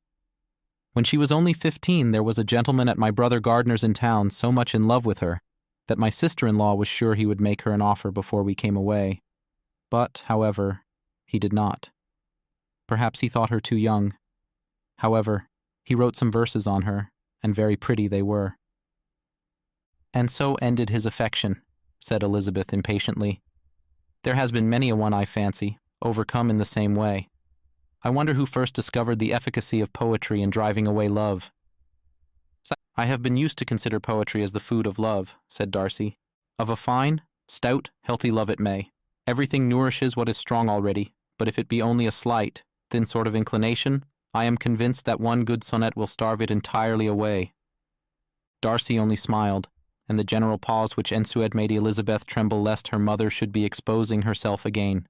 When she was only 15, there was a gentleman at my brother Gardner's in town so much in love with her that my sister-in-law was sure he would make her an offer before we came away. But, however, he did not. Perhaps he thought her too young. However, he wrote some verses on her, and very pretty they were. And so ended his affection, said Elizabeth impatiently. There has been many a one, I fancy, overcome in the same way. I wonder who first discovered the efficacy of poetry in driving away love. I have been used to consider poetry as the food of love, said Darcy. Of a fine, stout, healthy love it may. Everything nourishes what is strong already, but if it be only a slight, thin sort of inclination, I am convinced that one good sonnet will starve it entirely away. Darcy only smiled, and the general pause which ensued made Elizabeth tremble lest her mother should be exposing herself again.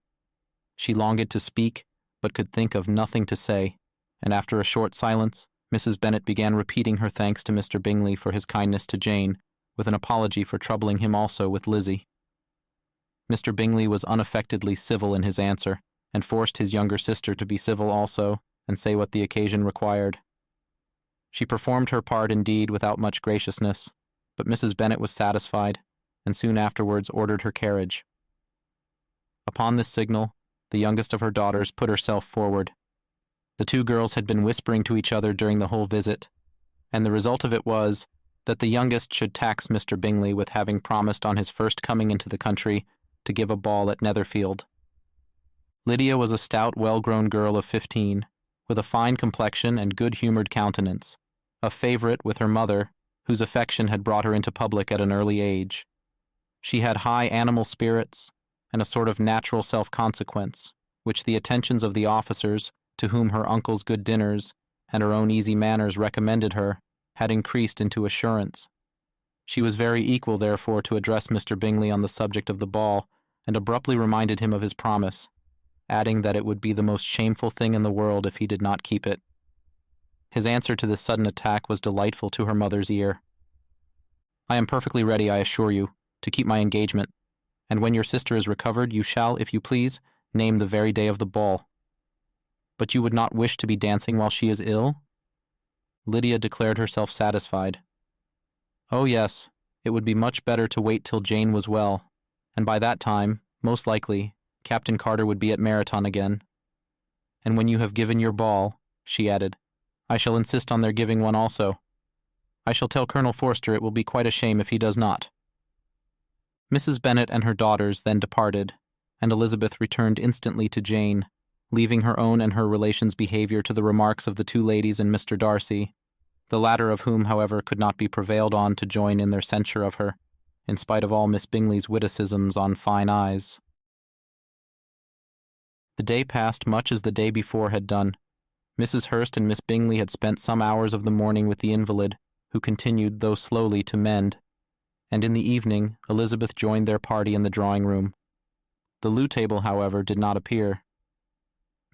She longed to speak, but could think of nothing to say, and after a short silence, Mrs. Bennet began repeating her thanks to Mr. Bingley for his kindness to Jane, with an apology for troubling him also with Lizzie. Mr. Bingley was unaffectedly civil in his answer, and forced his younger sister to be civil also, and say what the occasion required. She performed her part indeed without much graciousness, but Mrs. Bennet was satisfied, and soon afterwards ordered her carriage. Upon this signal, the youngest of her daughters put herself forward. The two girls had been whispering to each other during the whole visit, and the result of it was that the youngest should tax Mr. Bingley with having promised on his first coming into the country to give a ball at Netherfield. Lydia was a stout, well-grown girl of 15, with a fine complexion and good-humored countenance, a favorite with her mother, whose affection had brought her into public at an early age. She had high animal spirits and a sort of natural self-consequence, which the attentions of the officers, to whom her uncle's good dinners and her own easy manners recommended her, had increased into assurance. She was very equal, therefore, to address Mr. Bingley on the subject of the ball, and abruptly reminded him of his promise, adding that it would be the most shameful thing in the world if he did not keep it. His answer to this sudden attack was delightful to her mother's ear. "I am perfectly ready, I assure you, to keep my engagement, and when your sister is recovered, you shall, if you please, name the very day of the ball. But you would not wish to be dancing while she is ill?" Lydia declared herself satisfied. "Oh, yes, it would be much better to wait till Jane was well, and by that time, most likely, Captain Carter would be at Meryton again. And when you have given your ball," she added, "I shall insist on their giving one also. I shall tell Colonel Forster it will be quite a shame if he does not." Mrs. Bennet and her daughters then departed, and Elizabeth returned instantly to Jane, leaving her own and her relations' behaviour to the remarks of the two ladies and Mr. Darcy, the latter of whom, however, could not be prevailed on to join in their censure of her, in spite of all Miss Bingley's witticisms on fine eyes. The day passed much as the day before had done. Mrs. Hurst and Miss Bingley had spent some hours of the morning with the invalid, who continued, though slowly, to mend, and in the evening Elizabeth joined their party in the drawing-room. The loo table, however, did not appear.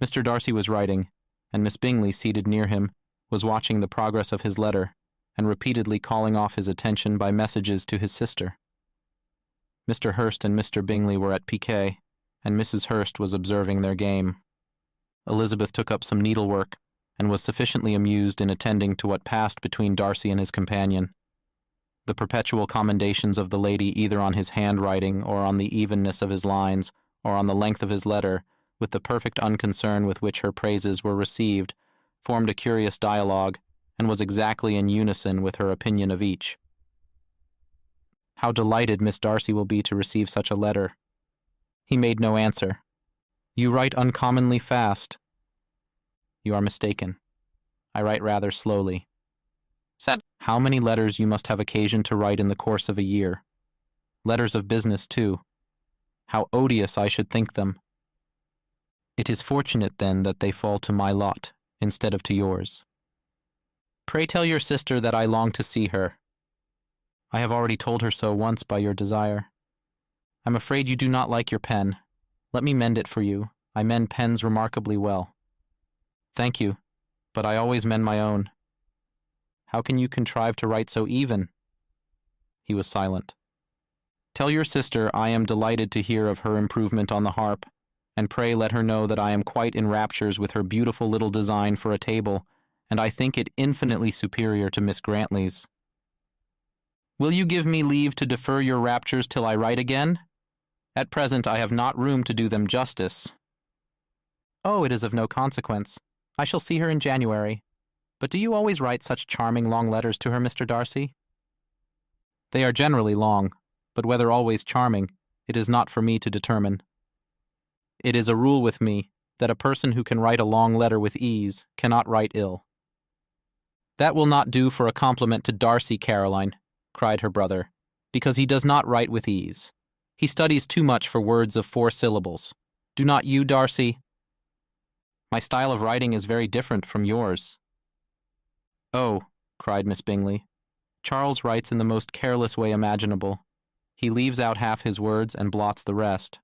Mr. Darcy was writing, and Miss Bingley, seated near him, was watching the progress of his letter, and repeatedly calling off his attention by messages to his sister. Mr. Hurst and Mr. Bingley were at piquet, and Mrs. Hurst was observing their game. Elizabeth took up some needlework, and was sufficiently amused in attending to what passed between Darcy and his companion. The perpetual commendations of the lady either on his handwriting, or on the evenness of his lines, or on the length of his letter, with the perfect unconcern with which her praises were received, formed a curious dialogue, and was exactly in unison with her opinion of each. "How delighted Miss Darcy will be to receive such a letter." He made no answer. "You write uncommonly fast." "You are mistaken. I write rather slowly." Said, "How many letters you must have occasion to write in the course of a year. Letters of business, too. How odious I should think them. It is fortunate, then, that they fall to my lot, instead of to yours. Pray tell your sister that I long to see her. I have already told her so once by your desire. I'm afraid you do not like your pen. Let me mend it for you. I mend pens remarkably well." "Thank you, but I always mend my own." "How can you contrive to write so even?" He was silent. "Tell your sister I am delighted to hear of her improvement on the harp, and pray let her know that I am quite in raptures with her beautiful little design for a table, and I think it infinitely superior to Miss Grantley's." "Will you give me leave to defer your raptures till I write again? At present I have not room to do them justice." "Oh, it is of no consequence. I shall see her in January. But do you always write such charming long letters to her, Mr. Darcy?" "They are generally long, but whether always charming, it is not for me to determine. It is a rule with me that a person who can write a long letter with ease cannot write ill." "That will not do for a compliment to Darcy, Caroline," cried her brother, "because he does not write with ease. He studies too much for words of 4 syllables. Do not you, Darcy?" "My style of writing is very different from yours." "Oh," cried Miss Bingley, "Charles writes in the most careless way imaginable. He leaves out half his words and blots the rest.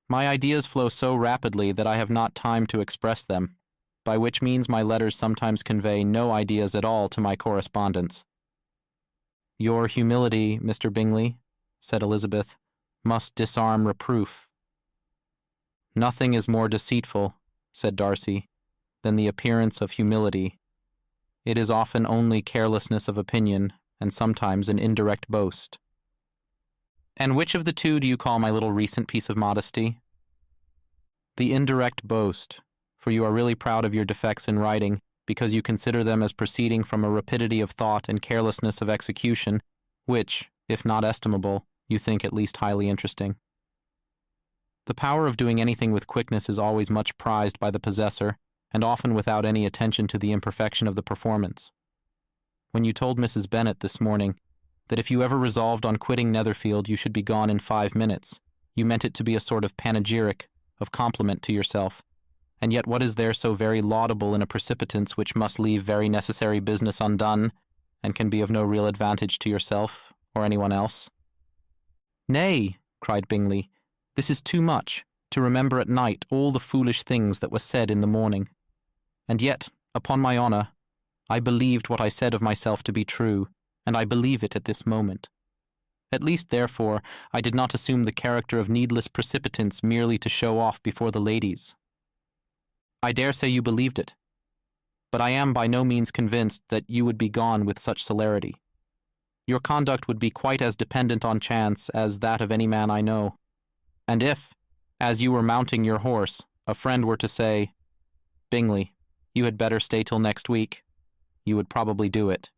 My ideas flow so rapidly that I have not time to express them, by which means my letters sometimes convey no ideas at all to my correspondents." "Your humility, Mr. Bingley," said Elizabeth, "must disarm reproof." "Nothing is more deceitful," said Darcy, "than the appearance of humility. It is often only carelessness of opinion, and sometimes an indirect boast." "And which of the two do you call my little recent piece of modesty?" "The indirect boast, for you are really proud of your defects in writing, because you consider them as proceeding from a rapidity of thought and carelessness of execution, which, if not estimable, you think at least highly interesting." The power of doing anything with quickness is always much prized by the possessor, and often without any attention to the imperfection of the performance. When you told Mrs. Bennet this morning that if you ever resolved on quitting Netherfield you should be gone in 5 minutes, you meant it to be a sort of panegyric, of compliment to yourself. And yet what is there so very laudable in a precipitance which must leave very necessary business undone, and can be of no real advantage to yourself or anyone else? Nay, cried Bingley, this is too much, to remember at night all the foolish things that were said in the morning. And yet, upon my honour, I believed what I said of myself to be true, and I believe it at this moment. At least, therefore, I did not assume the character of needless precipitance merely to show off before the ladies. I dare say you believed it, but I am by no means convinced that you would be gone with such celerity. Your conduct would be quite as dependent on chance as that of any man I know. And if, as you were mounting your horse, a friend were to say, Bingley, you had better stay till next week, you would probably do it.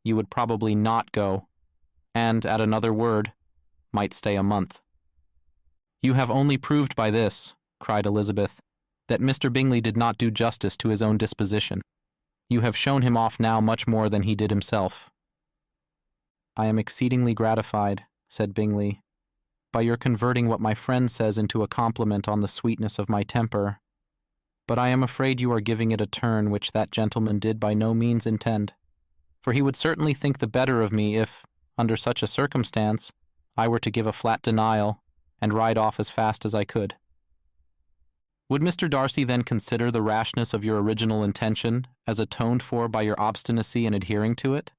You would probably not go, and, at another word, might stay a month. You have only proved by this, cried Elizabeth, that Mr. Bingley did not do justice to his own disposition. You have shown him off now much more than he did himself. I am exceedingly gratified, said Bingley, by your converting what my friend says into a compliment on the sweetness of my temper, but I am afraid you are giving it a turn which that gentleman did by no means intend, for he would certainly think the better of me if, under such a circumstance, I were to give a flat denial and ride off as fast as I could. Would Mr. Darcy then consider the rashness of your original intention as atoned for by your obstinacy in adhering to it?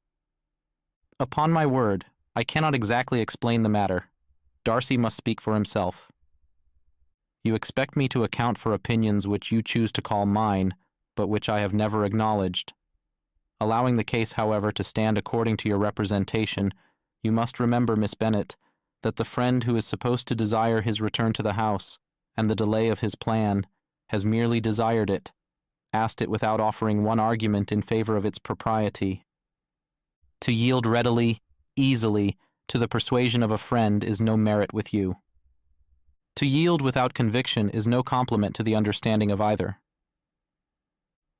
Upon my word, I cannot exactly explain the matter. Darcy must speak for himself. You expect me to account for opinions which you choose to call mine, but which I have never acknowledged. Allowing the case, however, to stand according to your representation, you must remember, Miss Bennet, that the friend who is supposed to desire his return to the house, and the delay of his plan, has merely desired it, asked it without offering one argument in favor of its propriety. To yield readily, easily, to the persuasion of a friend is no merit with you. To yield without conviction is no compliment to the understanding of either.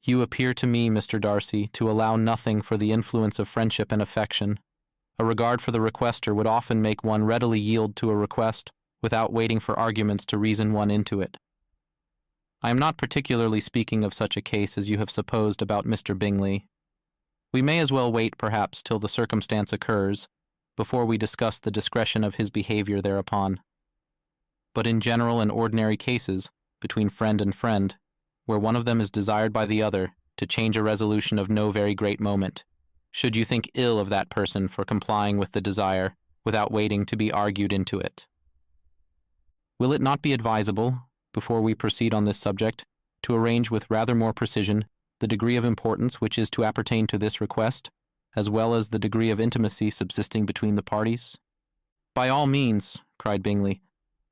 You appear to me, Mr. Darcy, to allow nothing for the influence of friendship and affection. A regard for the requester would often make one readily yield to a request without waiting for arguments to reason one into it. I am not particularly speaking of such a case as you have supposed about Mr. Bingley. We may as well wait, perhaps, till the circumstance occurs, before we discuss the discretion of his behavior thereupon. But in general and ordinary cases, between friend and friend, where one of them is desired by the other to change a resolution of no very great moment, should you think ill of that person for complying with the desire without waiting to be argued into it? Will it not be advisable, before we proceed on this subject, to arrange with rather more precision the degree of importance which is to appertain to this request, as well as the degree of intimacy subsisting between the parties? By all means, cried Bingley.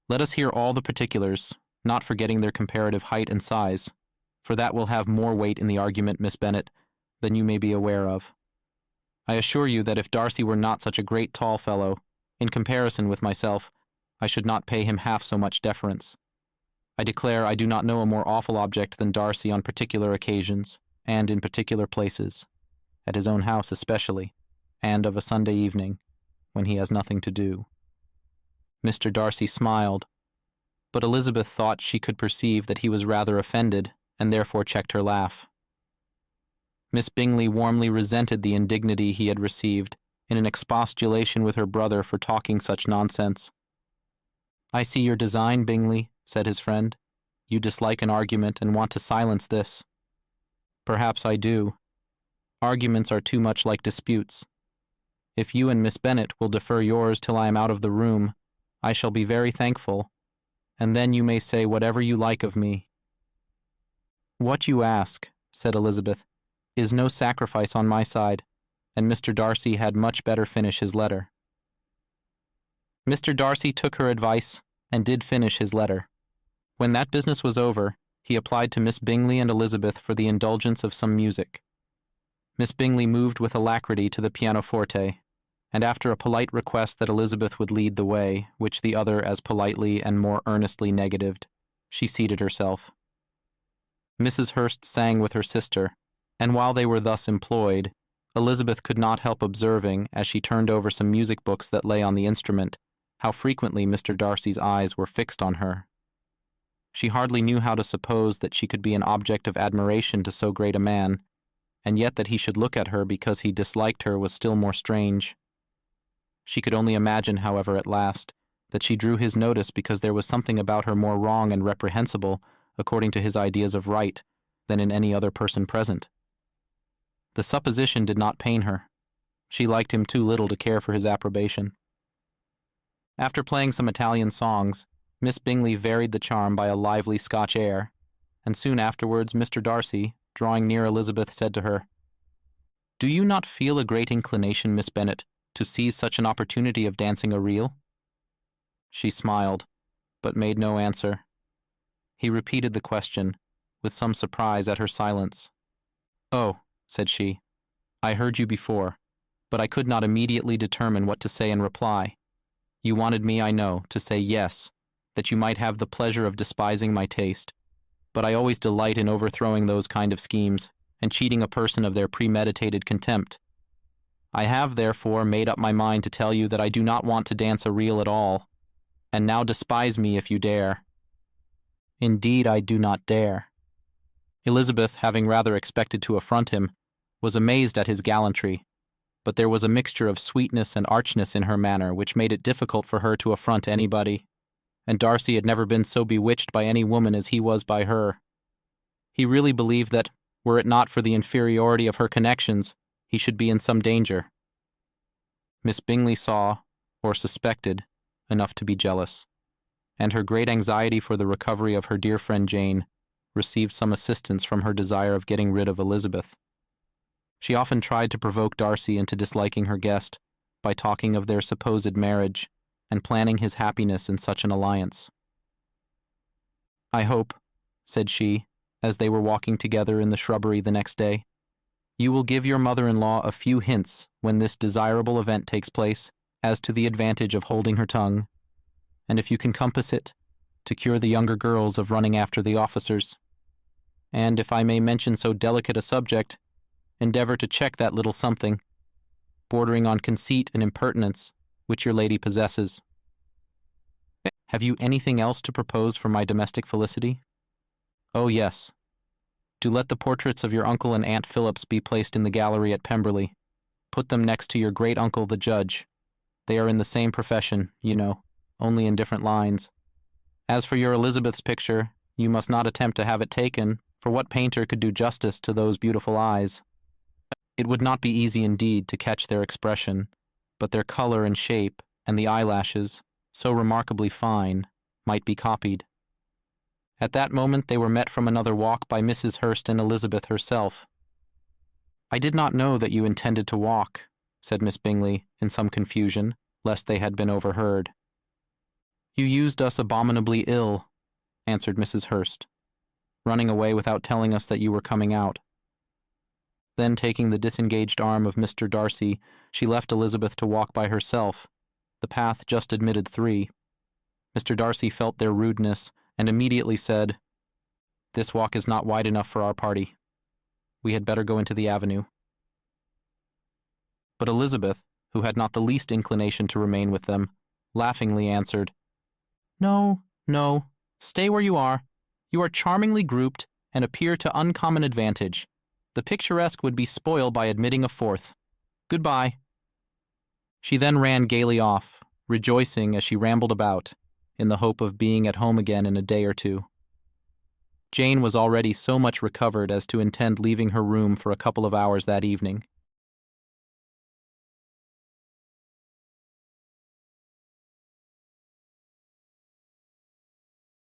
Let us hear all the particulars, not forgetting their comparative height and size, for that will have more weight in the argument, Miss Bennet, than you may be aware of. I assure you that if Darcy were not such a great tall fellow, in comparison with myself, I should not pay him half so much deference. I declare I do not know a more awful object than Darcy on particular occasions, and in particular places, at his own house especially, and of a Sunday evening, when he has nothing to do. Mr. Darcy smiled, but Elizabeth thought she could perceive that he was rather offended, and therefore checked her laugh. Miss Bingley warmly resented the indignity he had received in an expostulation with her brother for talking such nonsense. I see your design, Bingley, said his friend. You dislike an argument and want to silence this. Perhaps I do. Arguments are too much like disputes. If you and Miss Bennet will defer yours till I am out of the room, I shall be very thankful, and then you may say whatever you like of me. What you ask, said Elizabeth, is no sacrifice on my side, and Mr. Darcy had much better finish his letter. Mr. Darcy took her advice and did finish his letter. When that business was over, he applied to Miss Bingley and Elizabeth for the indulgence of some music. Miss Bingley moved with alacrity to the pianoforte, and after a polite request that Elizabeth would lead the way, which the other as politely and more earnestly negatived, she seated herself. Mrs. Hurst sang with her sister, and while they were thus employed, Elizabeth could not help observing, as she turned over some music books that lay on the instrument, how frequently Mr. Darcy's eyes were fixed on her. She hardly knew how to suppose that she could be an object of admiration to so great a man, and yet that he should look at her because he disliked her was still more strange. She could only imagine, however, at last, that she drew his notice because there was something about her more wrong and reprehensible, according to his ideas of right, than in any other person present. The supposition did not pain her. She liked him too little to care for his approbation. After playing some Italian songs, Miss Bingley varied the charm by a lively Scotch air, and soon afterwards Mr. Darcy, drawing near Elizabeth, said to her, "Do you not feel a great inclination, Miss Bennet, to seize such an opportunity of dancing a reel?" She smiled, but made no answer. He repeated the question, with some surprise at her silence. "Oh," said she, "I heard you before, but I could not immediately determine what to say in reply. You wanted me, I know, to say yes, that you might have the pleasure of despising my taste, but I always delight in overthrowing those kind of schemes, and cheating a person of their premeditated contempt. I have, therefore, made up my mind to tell you that I do not want to dance a reel at all, and now despise me if you dare." "Indeed, I do not dare." Elizabeth, having rather expected to affront him, was amazed at his gallantry, but there was a mixture of sweetness and archness in her manner which made it difficult for her to affront anybody, and Darcy had never been so bewitched by any woman as he was by her. He really believed that, were it not for the inferiority of her connections, he should be in some danger. Miss Bingley saw, or suspected, enough to be jealous, and her great anxiety for the recovery of her dear friend Jane received some assistance from her desire of getting rid of Elizabeth. She often tried to provoke Darcy into disliking her guest by talking of their supposed marriage and planning his happiness in such an alliance. "I hope," said she, as they were walking together in the shrubbery the next day, "you will give your mother-in-law a few hints when this desirable event takes place as to the advantage of holding her tongue, and if you can compass it, to cure the younger girls of running after the officers. And if I may mention so delicate a subject, endeavor to check that little something, bordering on conceit and impertinence, which your lady possesses. Have you anything else to propose for my domestic felicity? Oh, yes. Do let the portraits of your uncle and Aunt Phillips be placed in the gallery at Pemberley. Put them next to your great-uncle the judge. They are in the same profession, you know, only in different lines. As for your Elizabeth's picture, you must not attempt to have it taken, for what painter could do justice to those beautiful eyes? It would not be easy indeed to catch their expression, but their color and shape, and the eyelashes, so remarkably fine, might be copied." At that moment they were met from another walk by Mrs. Hurst and Elizabeth herself. "I did not know that you intended to walk," said Miss Bingley, in some confusion, lest they had been overheard. "You used us abominably ill," answered Mrs. Hurst, "running away without telling us that you were coming out." Then, taking the disengaged arm of Mr. Darcy, she left Elizabeth to walk by herself. The path just admitted 3. Mr. Darcy felt their rudeness, and immediately said, "This walk is not wide enough for our party. We had better go into the avenue." But Elizabeth, who had not the least inclination to remain with them, laughingly answered, "No, no, stay where you are. You are charmingly grouped, and appear to uncommon advantage. The picturesque would be spoiled by admitting a 4th. Goodbye." She then ran gaily off, rejoicing as she rambled about, in the hope of being at home again in a day or 2. Jane was already so much recovered as to intend leaving her room for a couple of hours that evening.